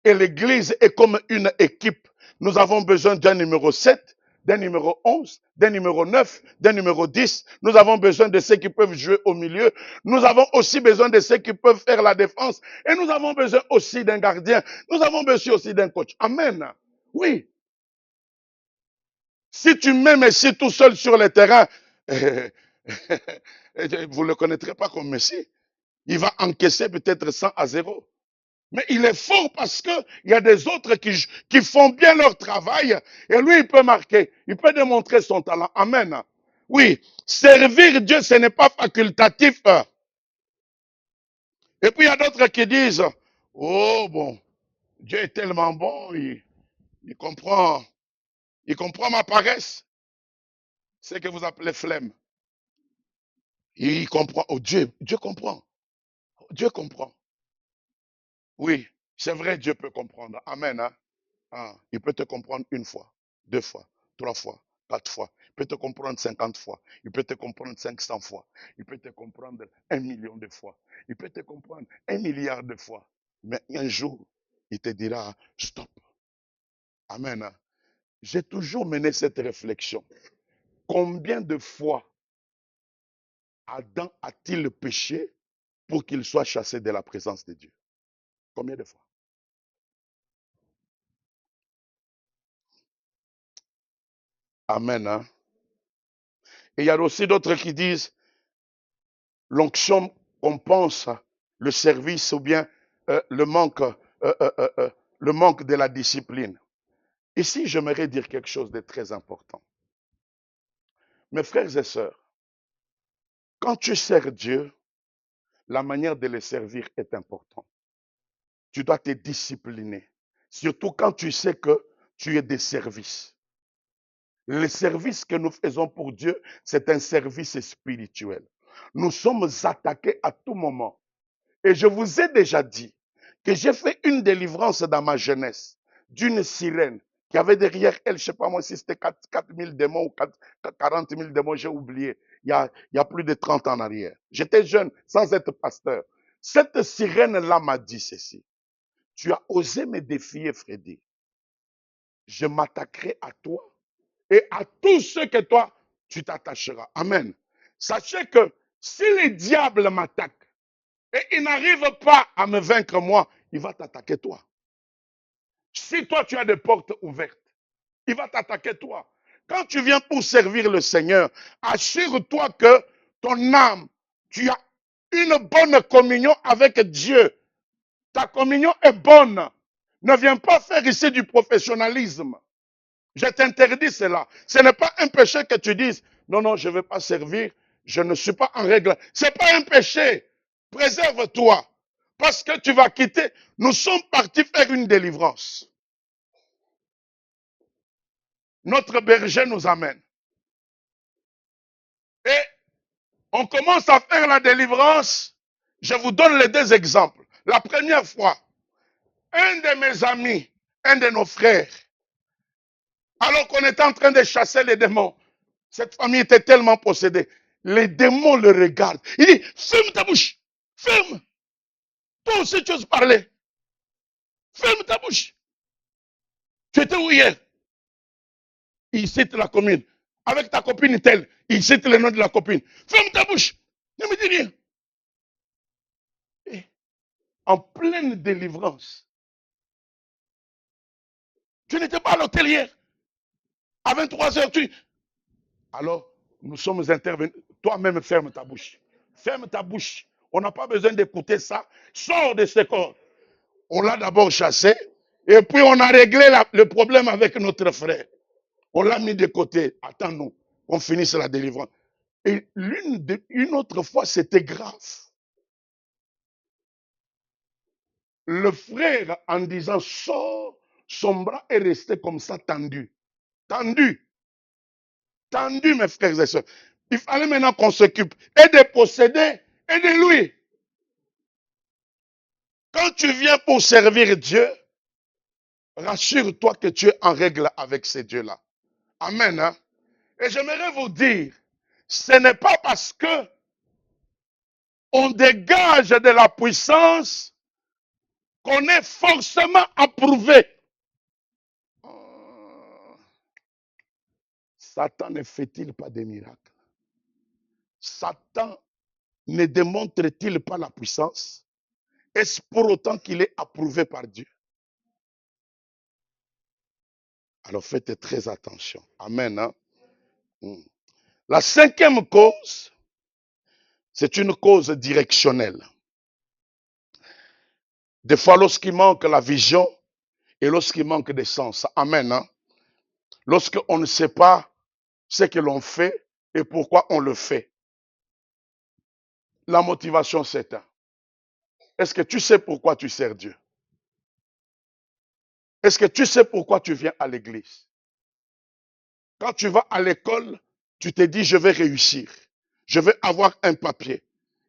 S1: Et l'Église est comme une équipe. Nous avons besoin d'un numéro 7, d'un numéro 11, d'un numéro 9, d'un numéro 10. Nous avons besoin de ceux qui peuvent jouer au milieu. Nous avons aussi besoin de ceux qui peuvent faire la défense. Et nous avons besoin aussi d'un gardien. Nous avons besoin aussi d'un coach. Amen. Oui. Si tu mets Messi tout seul sur le terrain, vous ne le connaîtrez pas comme Messi. Il va encaisser peut-être 100 à 0. Mais il est fort parce qu'il y a des autres qui font bien leur travail et lui, il peut marquer, il peut démontrer son talent. Amen. Oui, servir Dieu, ce n'est pas facultatif. Et puis il y a d'autres qui disent, oh bon, Dieu est tellement bon, il comprend, il comprend ma paresse. C'est ce que vous appelez flemme. Il comprend. Oh Dieu comprend. Dieu comprend. Oui, c'est vrai, Dieu peut comprendre. Amen. Hein? Ah, il peut te comprendre une fois, deux fois, trois fois, quatre fois. Il peut te comprendre 50 fois. Il peut te comprendre 500 fois. Il peut te comprendre 1 million de fois. Il peut te comprendre 1 milliard de fois. Mais un jour, il te dira, stop. Amen. Hein? J'ai toujours mené cette réflexion. Combien de fois Adam a-t-il péché pour qu'il soit chassé de la présence de Dieu? Combien de fois? Amen. Hein? Et il y a aussi d'autres qui disent, l'onction qu'on pense le service ou bien le manque de la discipline. Ici, j'aimerais dire quelque chose de très important. Mes frères et sœurs, quand tu sers Dieu, la manière de le servir est importante. Tu dois te discipliner. Surtout quand tu sais que tu es des services. Le service que nous faisons pour Dieu, c'est un service spirituel. Nous sommes attaqués à tout moment. Et je vous ai déjà dit que j'ai fait une délivrance dans ma jeunesse d'une sirène qui avait derrière elle, je ne sais pas moi si c'était 4 000 démons ou 40 000 démons, j'ai oublié, il y a plus de 30 ans en arrière. J'étais jeune, sans être pasteur. Cette sirène-là m'a dit ceci. Tu as osé me défier, Freddy. Je m'attaquerai à toi et à tous ceux que toi, tu t'attacheras. Amen. Sachez que si le diable m'attaque et il n'arrive pas à me vaincre moi, il va t'attaquer toi. Si toi, tu as des portes ouvertes, il va t'attaquer toi. Quand tu viens pour servir le Seigneur, assure-toi que ton âme, tu as une bonne communion avec Dieu. Ta communion est bonne. Ne viens pas faire ici du professionnalisme. Je t'interdis cela. Ce n'est pas un péché que tu dises, non, non, je ne vais pas servir, je ne suis pas en règle. Ce n'est pas un péché. Préserve-toi. Parce que tu vas quitter. Nous sommes partis faire une délivrance. Notre berger nous amène. Et on commence à faire la délivrance. Je vous donne les deux exemples. La première fois, un de mes amis, un de nos frères, alors qu'on était en train de chasser les démons, cette famille était tellement possédée. Les démons le regardent. Il dit, ferme ta bouche. Ferme. Toi aussi, tu oses parler. Ferme ta bouche. Tu étais où hier? Il cite la commune. Avec ta copine telle. Il cite le nom de la copine. Ferme ta bouche. Ne me dis rien. Et en pleine délivrance. Tu n'étais pas à l'hôtel hier. À 23h, tu... Alors, nous sommes intervenus. Toi-même, ferme ta bouche. Ferme ta bouche. On n'a pas besoin d'écouter ça. Sors de ce corps. On l'a d'abord chassé. Et puis, on a réglé le problème avec notre frère. On l'a mis de côté. Attends-nous. On finisse la délivrance. Et une autre fois, c'était grave. Le frère, en disant sors, son bras est resté comme ça tendu. Tendu. Tendu, mes frères et sœurs. Il fallait maintenant qu'on s'occupe et des possédés et de lui. Quand tu viens pour servir Dieu, rassure-toi que tu es en règle avec ces dieux-là. Amen. Hein? Et j'aimerais vous dire, ce n'est pas parce que on dégage de la puissance qu'on est forcément approuvé. Satan ne fait-il pas des miracles? Satan ne démontre-t-il pas la puissance? Est-ce pour autant qu'il est approuvé par Dieu? Alors faites très attention. Amen. Hein? La cinquième cause, c'est une cause directionnelle. Des fois, lorsqu'il manque la vision et lorsqu'il manque des sens. Amen. Hein? Lorsqu'on ne sait pas ce que l'on fait et pourquoi on le fait. La motivation s'éteint. Est-ce que tu sais pourquoi tu sers Dieu? Est-ce que tu sais pourquoi tu viens à l'église? Quand tu vas à l'école, tu te dis, je vais réussir. Je vais avoir un papier.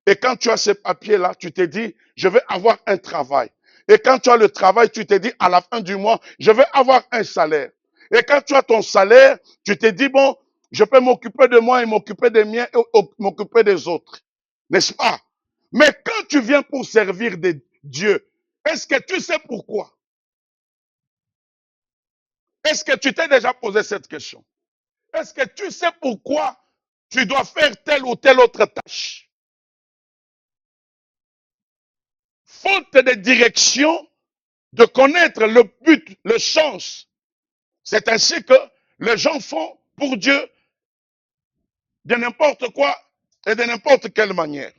S1: Et quand tu as ce papier-là, tu te dis, je vais avoir un travail. Et quand tu as le travail, tu te dis, à la fin du mois, je vais avoir un salaire. Et quand tu as ton salaire, tu te dis, bon, je peux m'occuper de moi et m'occuper des miens et m'occuper des autres. N'est-ce pas? Mais quand tu viens pour servir Dieu, est-ce que tu sais pourquoi? Est-ce que tu t'es déjà posé cette question? Est-ce que tu sais pourquoi tu dois faire telle ou telle autre tâche? Faute de direction, de connaître le but, le sens. C'est ainsi que les gens font pour Dieu de n'importe quoi et de n'importe quelle manière.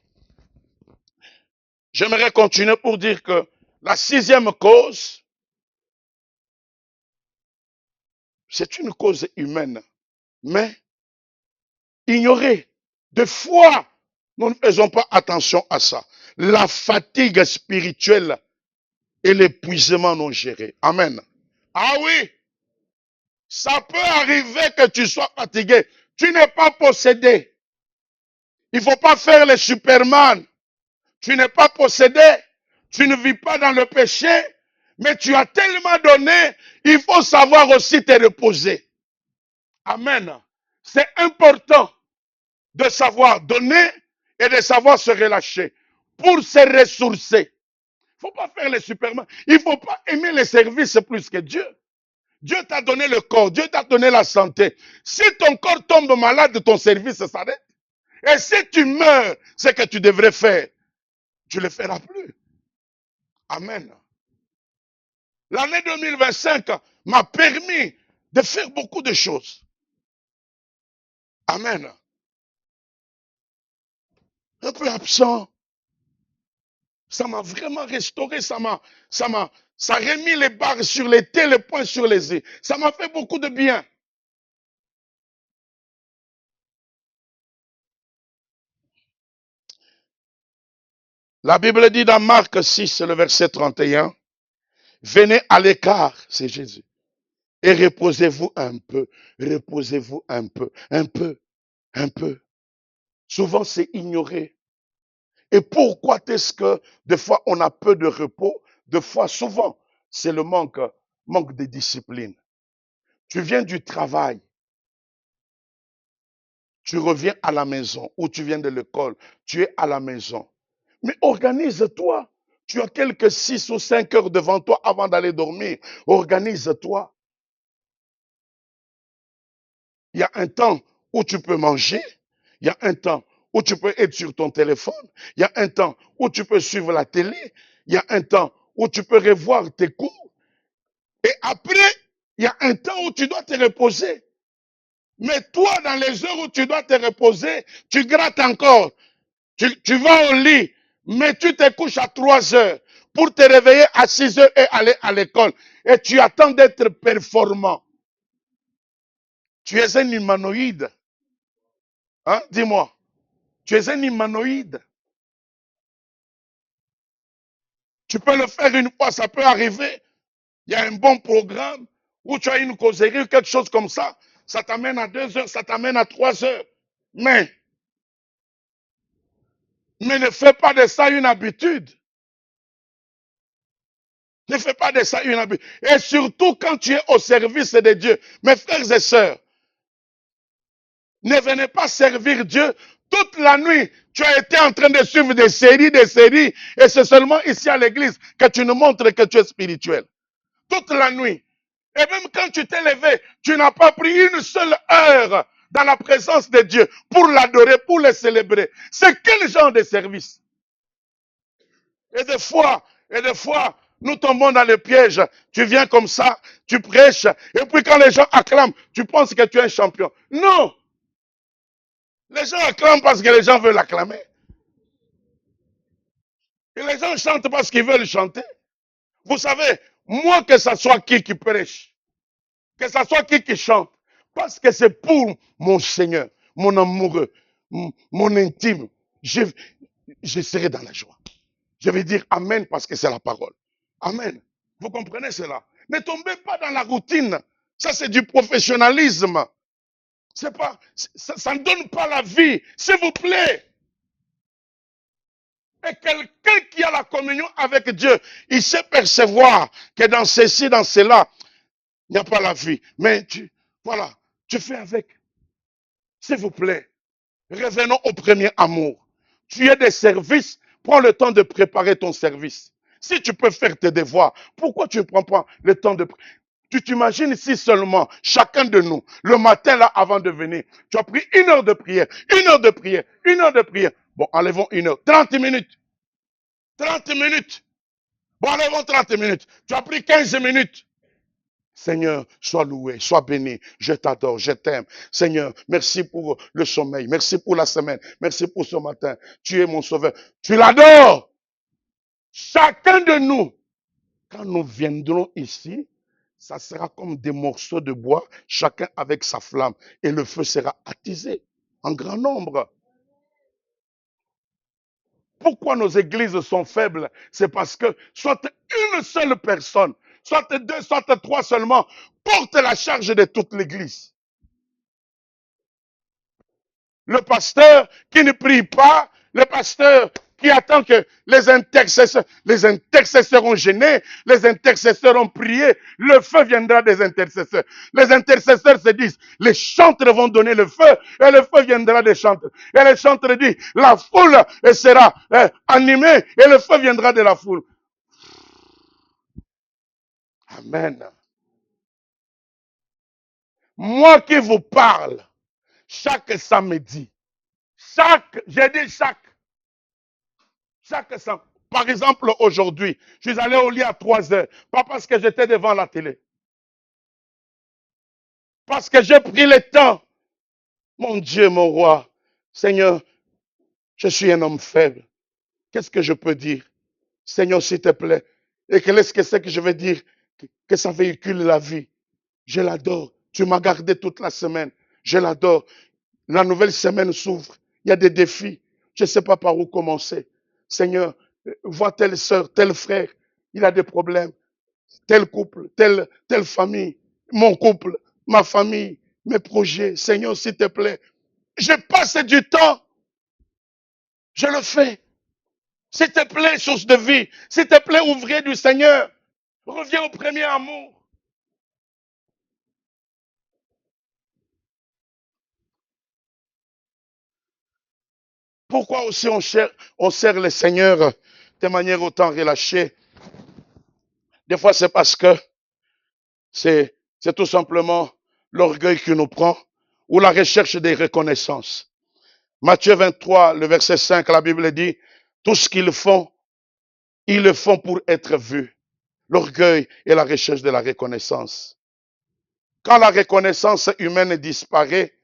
S1: J'aimerais continuer pour dire que la 6e cause, c'est une cause humaine, mais ignorée. Des fois, nous ne faisons pas attention à ça. La fatigue spirituelle et l'épuisement non géré. Amen. Ah oui, ça peut arriver que tu sois fatigué. Tu n'es pas possédé. Il ne faut pas faire le Superman. Tu n'es pas possédé. Tu ne vis pas dans le péché. Mais tu as tellement donné, il faut savoir aussi te reposer. Amen. C'est important de savoir donner et de savoir se relâcher pour se ressourcer. Il ne faut pas faire le Superman. Il ne faut pas aimer les services plus que Dieu. Dieu t'a donné le corps, Dieu t'a donné la santé. Si ton corps tombe malade, ton service s'arrête. Et si tu meurs, ce que tu devrais faire, tu ne le feras plus. Amen. L'année 2025 m'a permis de faire beaucoup de choses. Amen. Un peu absent. Ça m'a vraiment restauré, ça a remis les barres sur les T, les points sur les I. Ça m'a fait beaucoup de bien. La Bible dit dans Marc 6, le verset 31, venez à l'écart, c'est Jésus, et reposez-vous un peu, reposez-vous un peu, un peu, un peu. Souvent, c'est ignoré. Et pourquoi est-ce que des fois on a peu de repos, des fois, souvent, c'est le manque de discipline. Tu viens du travail, tu reviens à la maison, ou tu viens de l'école, tu es à la maison. Mais organise-toi. Tu as quelques 6 ou 5 heures devant toi avant d'aller dormir. Organise-toi. Il y a un temps où tu peux manger. Il y a un temps où tu peux être sur ton téléphone. Il y a un temps où tu peux suivre la télé. Il y a un temps où tu peux revoir tes cours. Et après, il y a un temps où tu dois te reposer. Mais toi, dans les heures où tu dois te reposer, tu grattes encore. Tu vas au lit, mais tu te couches à 3 heures pour te réveiller à 6 heures et aller à l'école. Et tu attends d'être performant. Tu es un humanoïde. Hein? Dis-moi. Tu es un humanoïde. Tu peux le faire une fois, ça peut arriver. Il y a un bon programme où tu as une causerie ou quelque chose comme ça. Ça t'amène à 2 heures, ça t'amène à 3 heures. Mais ne fais pas de ça une habitude. Ne fais pas de ça une habitude. Et surtout quand tu es au service de Dieu. Mes frères et sœurs, ne venez pas servir Dieu toute la nuit. Tu as été en train de suivre des séries, et c'est seulement ici à l'église que tu nous montres que tu es spirituel. Toute la nuit. Et même quand tu t'es levé, tu n'as pas pris une seule heure dans la présence de Dieu pour l'adorer, pour le célébrer. C'est quel genre de service? Et des fois, nous tombons dans le piège. Tu viens comme ça, tu prêches, et puis quand les gens acclament, tu penses que tu es un champion. Non! Les gens acclament parce que les gens veulent acclamer. Et les gens chantent parce qu'ils veulent chanter. Vous savez, moi que ce soit qui prêche, que ce soit qui chante, parce que c'est pour mon Seigneur, mon amoureux, mon intime, je serai dans la joie. Je vais dire Amen parce que c'est la parole. Amen. Vous comprenez cela? Ne tombez pas dans la routine. Ça, c'est du professionnalisme. C'est pas, ça ne donne pas la vie. S'il vous plaît. Et quelqu'un qui a la communion avec Dieu, il sait percevoir que dans ceci, dans cela, il n'y a pas la vie. Mais voilà, tu fais avec. S'il vous plaît, revenons au premier amour. Tu es des services, prends le temps de préparer ton service. Si tu peux faire tes devoirs, pourquoi tu ne prends pas le temps de... Tu t'imagines si seulement, chacun de nous, le matin là, avant de venir, tu as pris 1 heure de prière, 1 heure de prière, 1 heure de prière. Bon, enlevons 1 heure, 30 minutes. 30 minutes. Bon, enlevons 30 minutes. Tu as pris 15 minutes. Seigneur, sois loué, sois béni. Je t'adore, je t'aime. Seigneur, merci pour le sommeil. Merci pour la semaine. Merci pour ce matin. Tu es mon sauveur. Tu l'adores. Chacun de nous, quand nous viendrons ici, ça sera comme des morceaux de bois, chacun avec sa flamme, et le feu sera attisé en grand nombre. Pourquoi nos églises sont faibles? C'est parce que soit une seule personne, soit deux, soit trois seulement, porte la charge de toute l'église. Le pasteur qui ne prie pas, le pasteur qui attend que les intercesseurs ont gêné, les intercesseurs ont prié, le feu viendra des intercesseurs. Les intercesseurs se disent, les chantres vont donner le feu, et le feu viendra des chantres. Et les chantres disent, la foule sera animée, et le feu viendra de la foule. Amen. Moi qui vous parle, chaque samedi, j'ai dit chaque samedi. Par exemple, aujourd'hui, je suis allé au lit à 3 heures, pas parce que j'étais devant la télé, parce que j'ai pris le temps. Mon Dieu, mon roi, Seigneur, je suis un homme faible. Qu'est-ce que je peux dire? Seigneur, s'il te plaît. Et qu'est-ce que c'est que je vais dire? Que ça véhicule la vie. Je l'adore. Tu m'as gardé toute la semaine. Je l'adore. La nouvelle semaine s'ouvre. Il y a des défis. Je ne sais pas par où commencer. Seigneur, vois telle soeur, tel frère. Il a des problèmes. Tel couple, telle famille. Mon couple, ma famille, mes projets. Seigneur, s'il te plaît. Je passe du temps. Je le fais. S'il te plaît, source de vie. S'il te plaît, ouvrier du Seigneur. Reviens au premier amour. Pourquoi aussi on sert le Seigneur de manière autant relâchée? Des fois, c'est parce que c'est tout simplement l'orgueil qui nous prend ou la recherche des reconnaissances. Matthieu 23, le verset 5, la Bible dit, tout ce qu'ils font, ils le font pour être vus. L'orgueil et la recherche de la reconnaissance. Quand la reconnaissance humaine disparaît,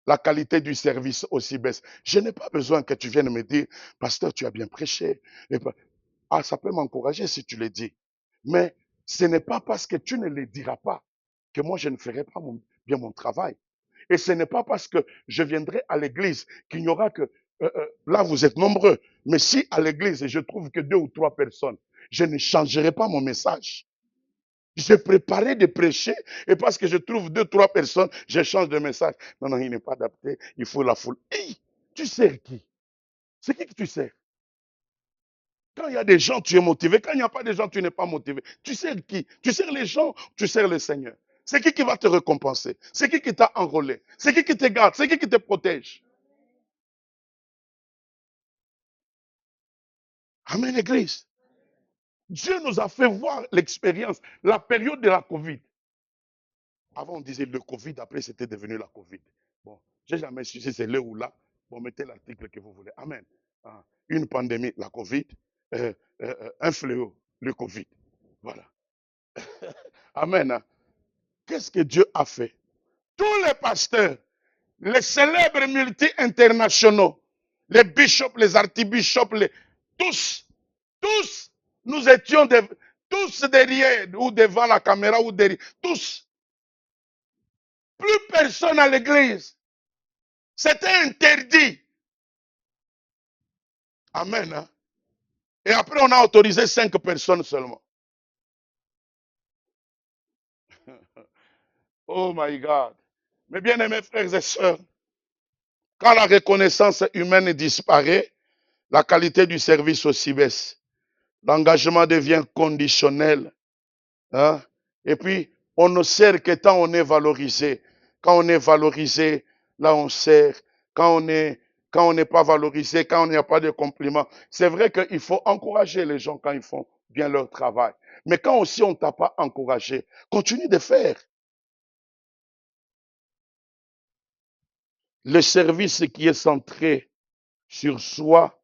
S1: la qualité du service aussi baisse. Je n'ai pas besoin que tu viennes me dire, pasteur, tu as bien prêché. Ah, ça peut m'encourager si tu le dis. Mais ce n'est pas parce que tu ne le diras pas que moi je ne ferai pas bien mon travail. Et ce n'est pas parce que je viendrai à l'église qu'il n'y aura que... là, vous êtes nombreux. Mais si à l'église, je trouve que 2 ou 3 personnes, je ne changerai pas mon message. J'ai préparé de prêcher et parce que je trouve 2, 3 personnes, je change de message. Non, non, il n'est pas adapté. Il faut la foule. Hey, tu sers qui? C'est qui que tu sers? Quand il y a des gens, tu es motivé. Quand il n'y a pas de gens, tu n'es pas motivé. Tu sers qui? Tu sers les gens, tu sers le Seigneur. C'est qui va te récompenser? C'est qui t'a enrôlé? C'est qui te garde? C'est qui te protège? Amen, Église. Dieu nous a fait voir l'expérience, la période de la Covid. Avant, on disait le Covid, après, c'était devenu la Covid. Bon, j'ai jamais su si c'est là ou là. Bon, mettez l'article que vous voulez. Amen. Ah, une pandémie, la Covid. Un fléau, le Covid. Voilà. Amen. Hein. Qu'est-ce que Dieu a fait? Tous les pasteurs, les célèbres multi-internationaux, les bishops, les archibishops, tous, nous étions tous derrière ou devant la caméra ou derrière, tous. Plus personne à l'église. C'était interdit. Amen. Hein? Et après, on a autorisé 5 personnes seulement. Oh my God. Mes bien-aimés frères et sœurs, quand la reconnaissance humaine disparaît, la qualité du service aussi baisse. L'engagement devient conditionnel. Hein? Et puis, on ne sert que tant on est valorisé. Quand on est valorisé, là on sert. Quand on n'est pas valorisé, quand on n'y a pas de compliments. C'est vrai qu'il faut encourager les gens quand ils font bien leur travail. Mais quand aussi on ne t'a pas encouragé, continue de faire. Le service qui est centré sur soi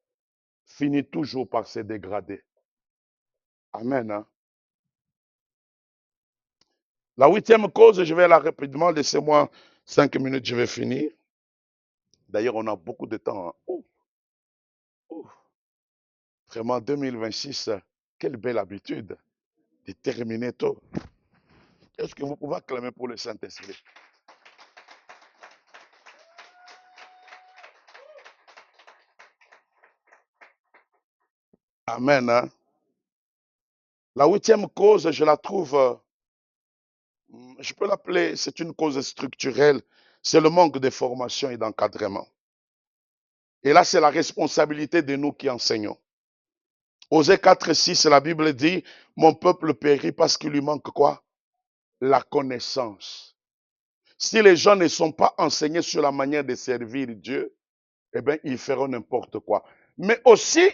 S1: finit toujours par se dégrader. Amen. Hein? La 8e cause, je vais la rapidement, laissez-moi 5 minutes, je vais finir. D'ailleurs, on a beaucoup de temps. Hein. Ouh, ouh. Vraiment, 2026, Quelle belle habitude de terminer tôt. Est-ce que vous pouvez acclamer pour le Saint-Esprit? Amen. Hein? La huitième cause, je la trouve, je peux l'appeler, c'est une cause structurelle, c'est le manque de formation et d'encadrement. Et là, c'est la responsabilité de nous qui enseignons. Osée 4, 6, la Bible dit, mon peuple périt parce qu'il lui manque quoi? La connaissance. Si les gens ne sont pas enseignés sur la manière de servir Dieu, eh bien, ils feront n'importe quoi. Mais aussi,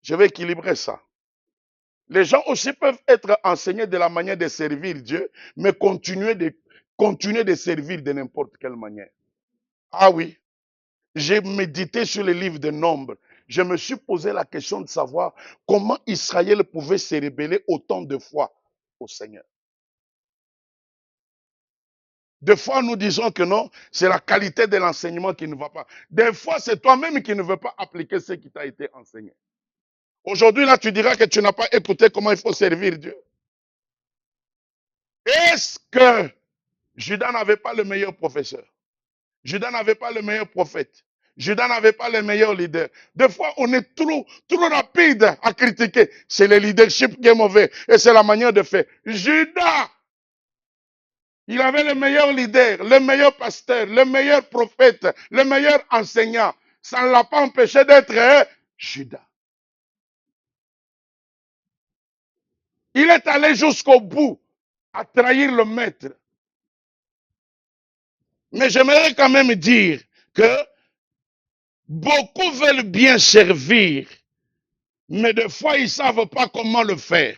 S1: je vais équilibrer ça. Les gens aussi peuvent être enseignés de la manière de servir Dieu, mais continuer de servir de n'importe quelle manière. Ah oui, j'ai médité sur les livres de Nombres. Je me suis posé la question de savoir comment Israël pouvait se rébeller autant de fois au Seigneur. Des fois, nous disons que non, c'est la qualité de l'enseignement qui ne va pas. Des fois, c'est toi-même qui ne veux pas appliquer ce qui t'a été enseigné. Aujourd'hui, là, tu diras que tu n'as pas écouté comment il faut servir Dieu. Est-ce que Judas n'avait pas le meilleur professeur? Judas n'avait pas le meilleur prophète. Judas n'avait pas le meilleur leader. Des fois, on est trop rapide à critiquer. C'est le leadership qui est mauvais et c'est la manière de faire. Judas, il avait le meilleur leader, le meilleur pasteur, le meilleur prophète, le meilleur enseignant. Ça ne l'a pas empêché d'être Judas. Il est allé jusqu'au bout à trahir le maître. Mais j'aimerais quand même dire que beaucoup veulent bien servir, mais des fois, ils ne savent pas comment le faire.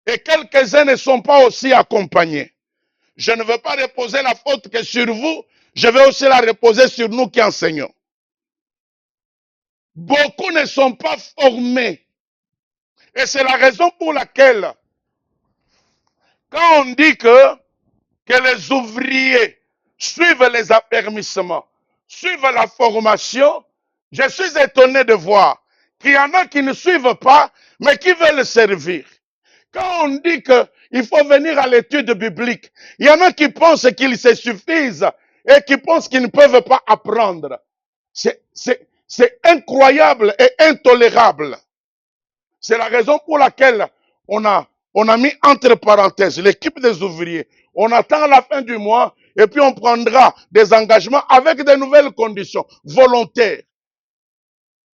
S1: Et quelques-uns ne sont pas aussi accompagnés. Je ne veux pas reposer la faute que sur vous, je vais aussi la reposer sur nous qui enseignons. Beaucoup ne sont pas formés. Et c'est la raison pour laquelle, quand on dit que les ouvriers suivent les affermissements, suivent la formation, je suis étonné de voir qu'il y en a qui ne suivent pas, mais qui veulent servir. Quand on dit qu'il faut venir à l'étude biblique, il y en a qui pensent qu'ils se suffisent et qui pensent qu'ils ne peuvent pas apprendre. C'est incroyable et intolérable. C'est la raison pour laquelle on a mis entre parenthèses l'équipe des ouvriers. On attend la fin du mois et puis on prendra des engagements avec de nouvelles conditions volontaires.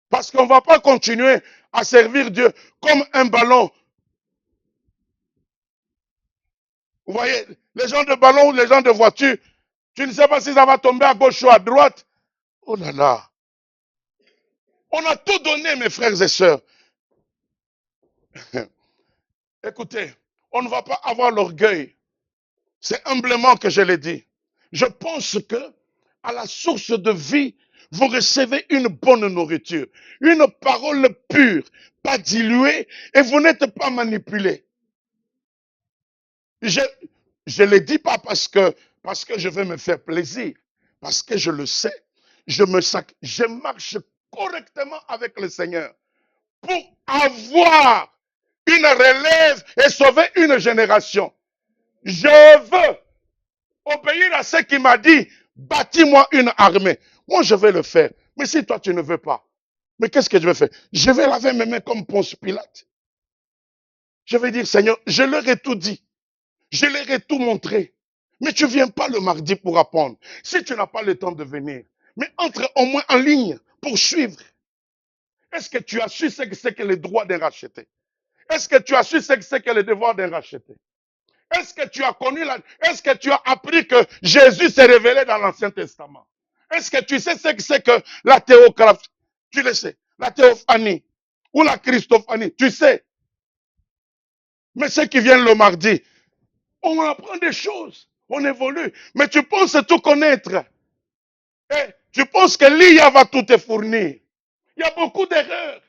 S1: Parce qu'on ne va pas continuer à servir Dieu comme un ballon. Vous voyez, les gens de ballon ou les gens de voiture, tu ne sais pas si ça va tomber à gauche ou à droite. Oh là là. On a tout donné, mes frères et sœurs. Écoutez, on ne va pas avoir l'orgueil. C'est humblement que je l'ai dit. Je pense que à la source de vie, vous recevez une bonne nourriture, une parole pure, pas diluée, et vous n'êtes pas manipulé. Je ne le dis pas parce que je veux me faire plaisir, parce que je le sais. Je marche correctement avec le Seigneur pour avoir une relève et sauver une génération. Je veux obéir à ce qu'il m'a dit, bâtis-moi une armée. Moi, je vais le faire. Mais si toi, tu ne veux pas, mais qu'est-ce que je vais faire? Je vais laver mes mains comme Ponce Pilate. Je vais dire, Seigneur, je leur ai tout dit. Je leur ai tout montré. Mais tu ne viens pas le mardi pour apprendre. Si tu n'as pas le temps de venir, mais entre au moins en ligne pour suivre. Est-ce que tu as su ce que c'est que le droit d'un racheté? Est-ce que tu as su ce que c'est que le devoir d'un racheté? Est-ce que tu as est-ce que tu as appris que Jésus s'est révélé dans l'Ancien Testament? Est-ce que tu sais ce que c'est que la théographie? Tu le sais. La théophanie ou la christophanie, tu sais. Mais ceux qui viennent le mardi, on apprend des choses, on évolue. Mais tu penses tout connaître. Et tu penses que l'IA va tout te fournir. Il y a beaucoup d'erreurs.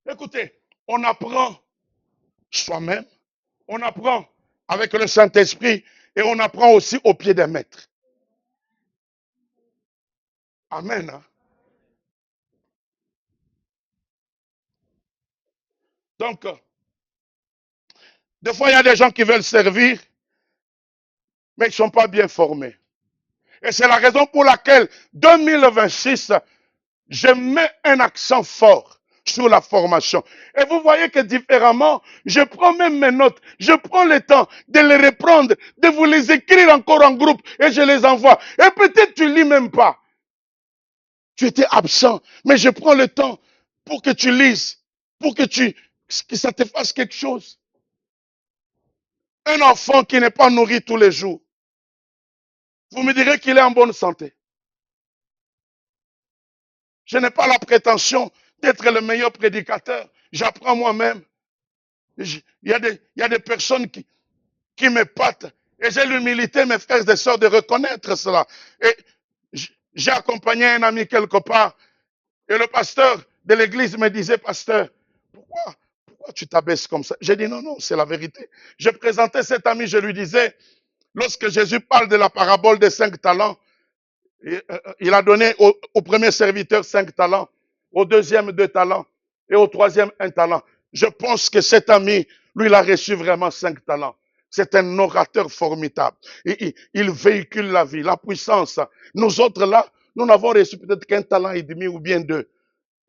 S1: Écoutez, on apprend soi-même, on apprend avec le Saint-Esprit et on apprend aussi au pied des maîtres. Amen. Hein? Donc, des fois, il y a des gens qui veulent servir, mais ils ne sont pas bien formés. Et c'est la raison pour laquelle 2026, je mets un accent fort sur la formation. Et vous voyez que différemment, je prends même mes notes, je prends le temps de les reprendre, de vous les écrire encore en groupe et je les envoie. Et peut-être tu lis même pas. Tu étais absent, mais je prends le temps pour que tu lises, pour que ça te fasse quelque chose. Un enfant qui n'est pas nourri tous les jours, vous me direz qu'il est en bonne santé. Je n'ai pas la prétention d'être le meilleur prédicateur. J'apprends moi-même. Il y a des personnes qui m'épatent. Et j'ai l'humilité, mes frères et sœurs, de reconnaître cela. Et j'ai accompagné un ami quelque part. Et le pasteur de l'église me disait, pasteur, pourquoi tu t'abaisses comme ça? J'ai dit, non, non, c'est la vérité. Je présentais cet ami, je lui disais, lorsque Jésus parle de la parabole des 5 talents, il a donné au premier serviteur 5 talents, au deuxième 2 talents et au troisième 1 talent. Je pense que cet ami, lui, il a reçu vraiment 5 talents. C'est un orateur formidable. Il véhicule la vie, la puissance. Nous autres là, nous n'avons reçu peut-être qu'un talent et demi ou bien 2.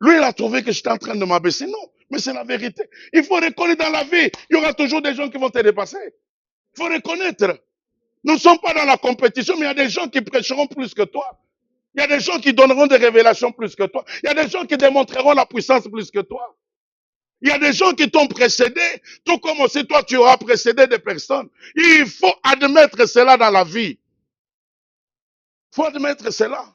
S1: Lui, il a trouvé que j'étais en train de m'abaisser. Non, mais c'est la vérité. Il faut reconnaître dans la vie, il y aura toujours des gens qui vont te dépasser. Il faut reconnaître. Nous ne sommes pas dans la compétition, mais il y a des gens qui prêcheront plus que toi. Il y a des gens qui donneront des révélations plus que toi. Il y a des gens qui démontreront la puissance plus que toi. Il y a des gens qui t'ont précédé, tout comme aussi toi tu auras précédé des personnes. Il faut admettre cela dans la vie. Il faut admettre cela.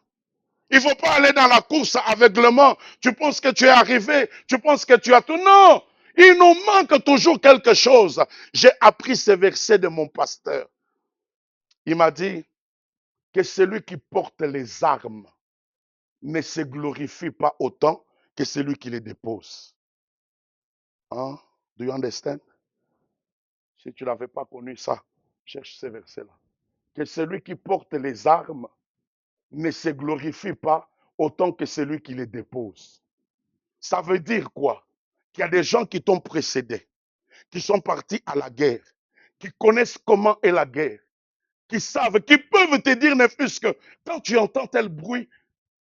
S1: Il ne faut pas aller dans la course aveuglement. Tu penses que tu es arrivé, tu penses que tu as tout. Non, il nous manque toujours quelque chose. J'ai appris ce verset de mon pasteur. Il m'a dit que celui qui porte les armes ne se glorifie pas autant que celui qui les dépose. Hein? Do you understand? Si tu n'avais pas connu ça, cherche ce verset-là. Que celui qui porte les armes ne se glorifie pas autant que celui qui les dépose. Ça veut dire quoi? Qu'il y a des gens qui t'ont précédé, qui sont partis à la guerre, qui connaissent comment est la guerre, qui savent, qui peuvent te dire, ne fût-ce que quand tu entends tel bruit,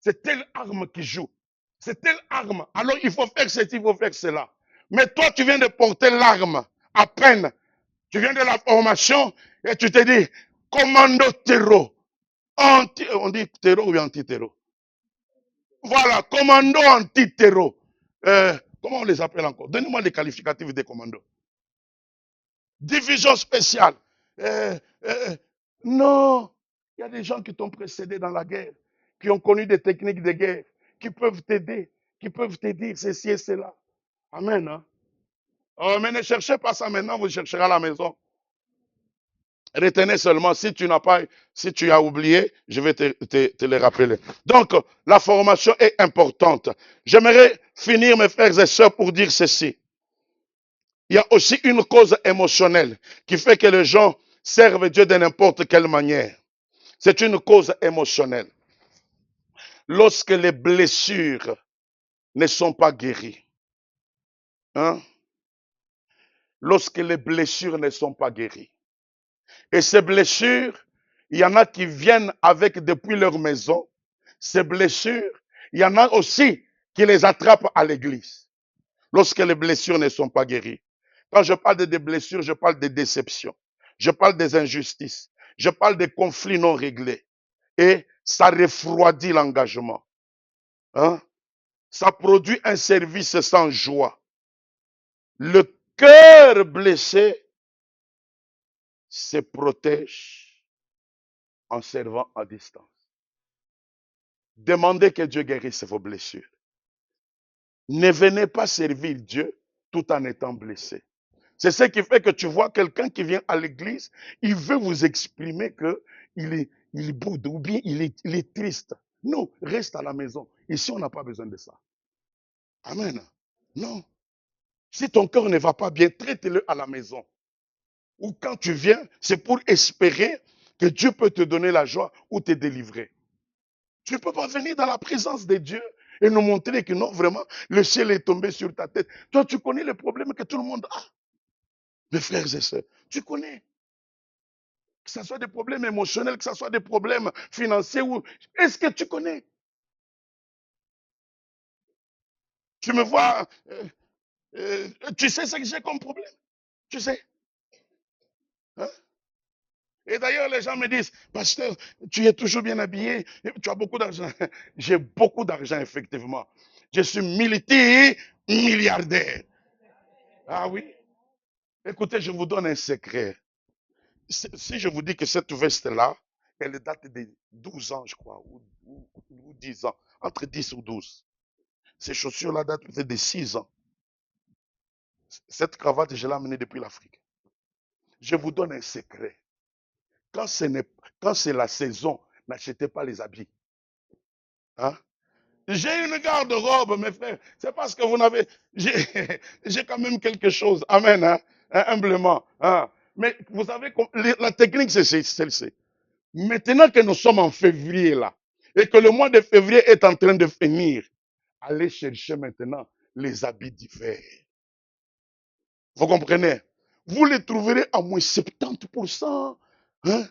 S1: c'est telle arme qui joue. C'est telle arme. Alors il faut faire ceci, il faut faire cela. Mais toi, tu viens de porter l'arme à peine. Tu viens de la formation et tu te dis, commando terreau. On dit terreau ou anti-terreau? Voilà, commando anti-terreau. Comment on les appelle encore? Donnez-moi les qualificatifs des commandos. Division spéciale. Non, il y a des gens qui t'ont précédé dans la guerre, qui ont connu des techniques de guerre, qui peuvent t'aider, qui peuvent te dire ceci et cela. Amen. Hein? Oh, mais ne cherchez pas ça maintenant, vous chercherez à la maison. Retenez seulement, si tu n'as pas, si tu as oublié, je vais te le rappeler. Donc, la formation est importante. J'aimerais finir, mes frères et sœurs, pour dire ceci. Il y a aussi une cause émotionnelle qui fait que les gens servent Dieu de n'importe quelle manière. C'est une cause émotionnelle. Lorsque les blessures ne sont pas guéries, hein? Lorsque les blessures ne sont pas guéries. Et ces blessures, il y en a qui viennent avec depuis leur maison. Ces blessures, il y en a aussi qui les attrapent à l'église. Lorsque les blessures ne sont pas guéries. Quand je parle de blessures, je parle de déceptions. Je parle des injustices. Je parle des conflits non réglés. Et ça refroidit l'engagement. Hein? Ça produit un service sans joie. Le cœur blessé se protège en servant à distance. Demandez que Dieu guérisse vos blessures. Ne venez pas servir Dieu tout en étant blessé. C'est ce qui fait que tu vois quelqu'un qui vient à l'église, il veut vous exprimer qu'il boude ou bien il est triste. Non, reste à la maison. Ici, on n'a pas besoin de ça. Amen. Non. Si ton cœur ne va pas bien, traite-le à la maison. Ou quand tu viens, c'est pour espérer que Dieu peut te donner la joie ou te délivrer. Tu ne peux pas venir dans la présence de Dieu et nous montrer que non, vraiment, le ciel est tombé sur ta tête. Toi, tu connais les problèmes que tout le monde a. Mes frères et sœurs, tu connais. Que ce soit des problèmes émotionnels, que ce soit des problèmes financiers. Est-ce que tu connais? Tu me vois, tu sais ce que j'ai comme problème? Tu sais? Hein? Et d'ailleurs, les gens me disent, pasteur, tu es toujours bien habillé, tu as beaucoup d'argent. J'ai beaucoup d'argent, effectivement. Je suis multi-milliardaire. Ah oui? Écoutez, je vous donne un secret. Si je vous dis que cette veste-là, elle date de 12 ans, je crois, ou 10 ans, entre 10 ou 12. Ces chaussures-là datent peut-être de 6 ans. Cette cravate, je l'ai amenée depuis l'Afrique. Je vous donne un secret. Quand c'est la saison, n'achetez pas les habits. Hein? J'ai une garde-robe, mes frères. C'est parce que vous n'avez. J'ai quand même quelque chose. Amen. Hein? Humblement. Hein? Mais vous savez, la technique, c'est celle-ci. Maintenant que nous sommes en février, là, et que le mois de février est en train de finir, allez chercher maintenant les habits d'hiver. Vous comprenez? Vous les trouverez à moins 70%. Hein?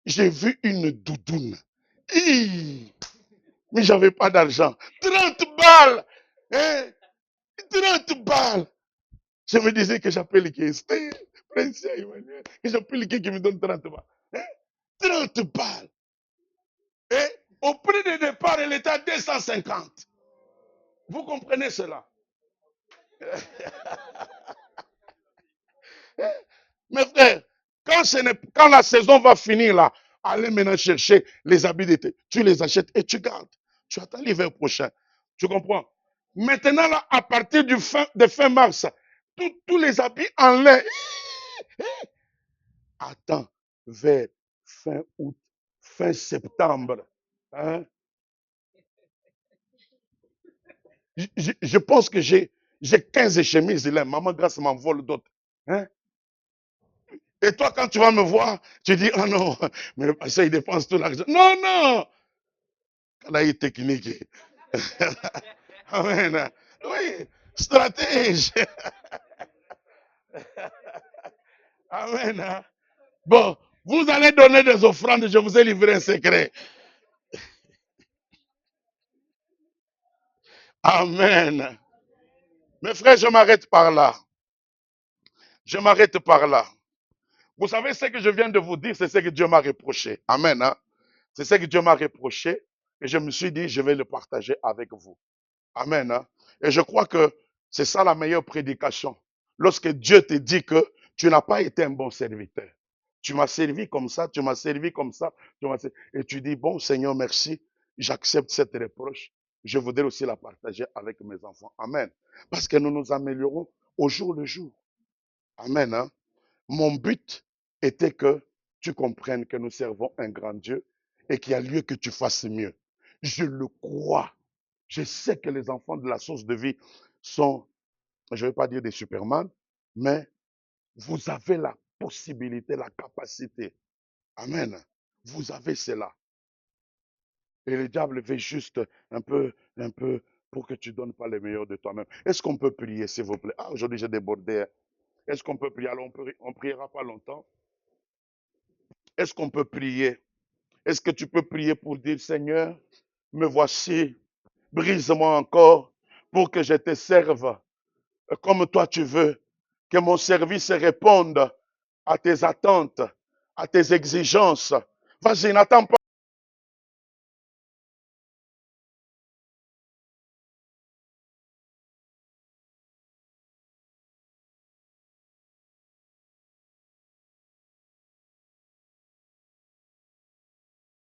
S1: J'ai vu une doudoune. Mais j'avais pas d'argent. 30 balles! Hein? 30 balles! Je me disais que j'appelle qui? C'était Prince Emmanuel. Que j'appelle qui me donne 30 balles. Hein? 30 balles! Et au prix de départ, elle était à 250. Vous comprenez cela? Mes frères, quand la saison va finir là, allez maintenant chercher les habits d'été. Tu les achètes et tu gardes. Tu attends l'hiver prochain. Tu comprends? Maintenant là, à partir de fin mars, tous les habits en lait. Attends vers fin août, fin septembre. Hein? Je pense que j'ai 15 chemises là. Maman Grâce m'envole d'autres. Hein? Et toi, quand tu vas me voir, tu dis, oh non, mais le pasteur, il dépense tout l'argent. Non, non! Là, il est technique. Amen. Oui, stratège. Amen. Bon, vous allez donner des offrandes, je vous ai livré un secret. Amen. Mes frères, je m'arrête par là. Je m'arrête par là. Vous savez, ce que je viens de vous dire, c'est ce que Dieu m'a reproché. Amen. Hein? C'est ce que Dieu m'a reproché. Et je me suis dit, je vais le partager avec vous. Amen. Hein? Et je crois que c'est ça la meilleure prédication. Lorsque Dieu te dit que tu n'as pas été un bon serviteur. Tu m'as servi comme ça, tu m'as servi comme ça. Et tu dis, bon Seigneur, merci. J'accepte cette reproche. Je voudrais aussi la partager avec mes enfants. Amen. Parce que nous nous améliorons au jour le jour. Amen. Hein? Mon but était que tu comprennes que nous servons un grand Dieu et qu'il y a lieu que tu fasses mieux. Je le crois. Je sais que les enfants de la source de vie sont, je ne vais pas dire des Superman, mais vous avez la possibilité, la capacité. Amen. Vous avez cela. Et le diable veut juste un peu, pour que tu ne donnes pas le meilleur de toi-même. Est-ce qu'on peut prier, s'il vous plaît? Ah, aujourd'hui, j'ai débordé. Est-ce qu'on peut prier? Alors, on priera pas longtemps. Est-ce qu'on peut prier? Est-ce que tu peux prier pour dire, Seigneur, me voici, brise-moi encore pour que je te serve comme toi tu veux, que mon service réponde à tes attentes, à tes exigences. Vas-y, n'attends pas.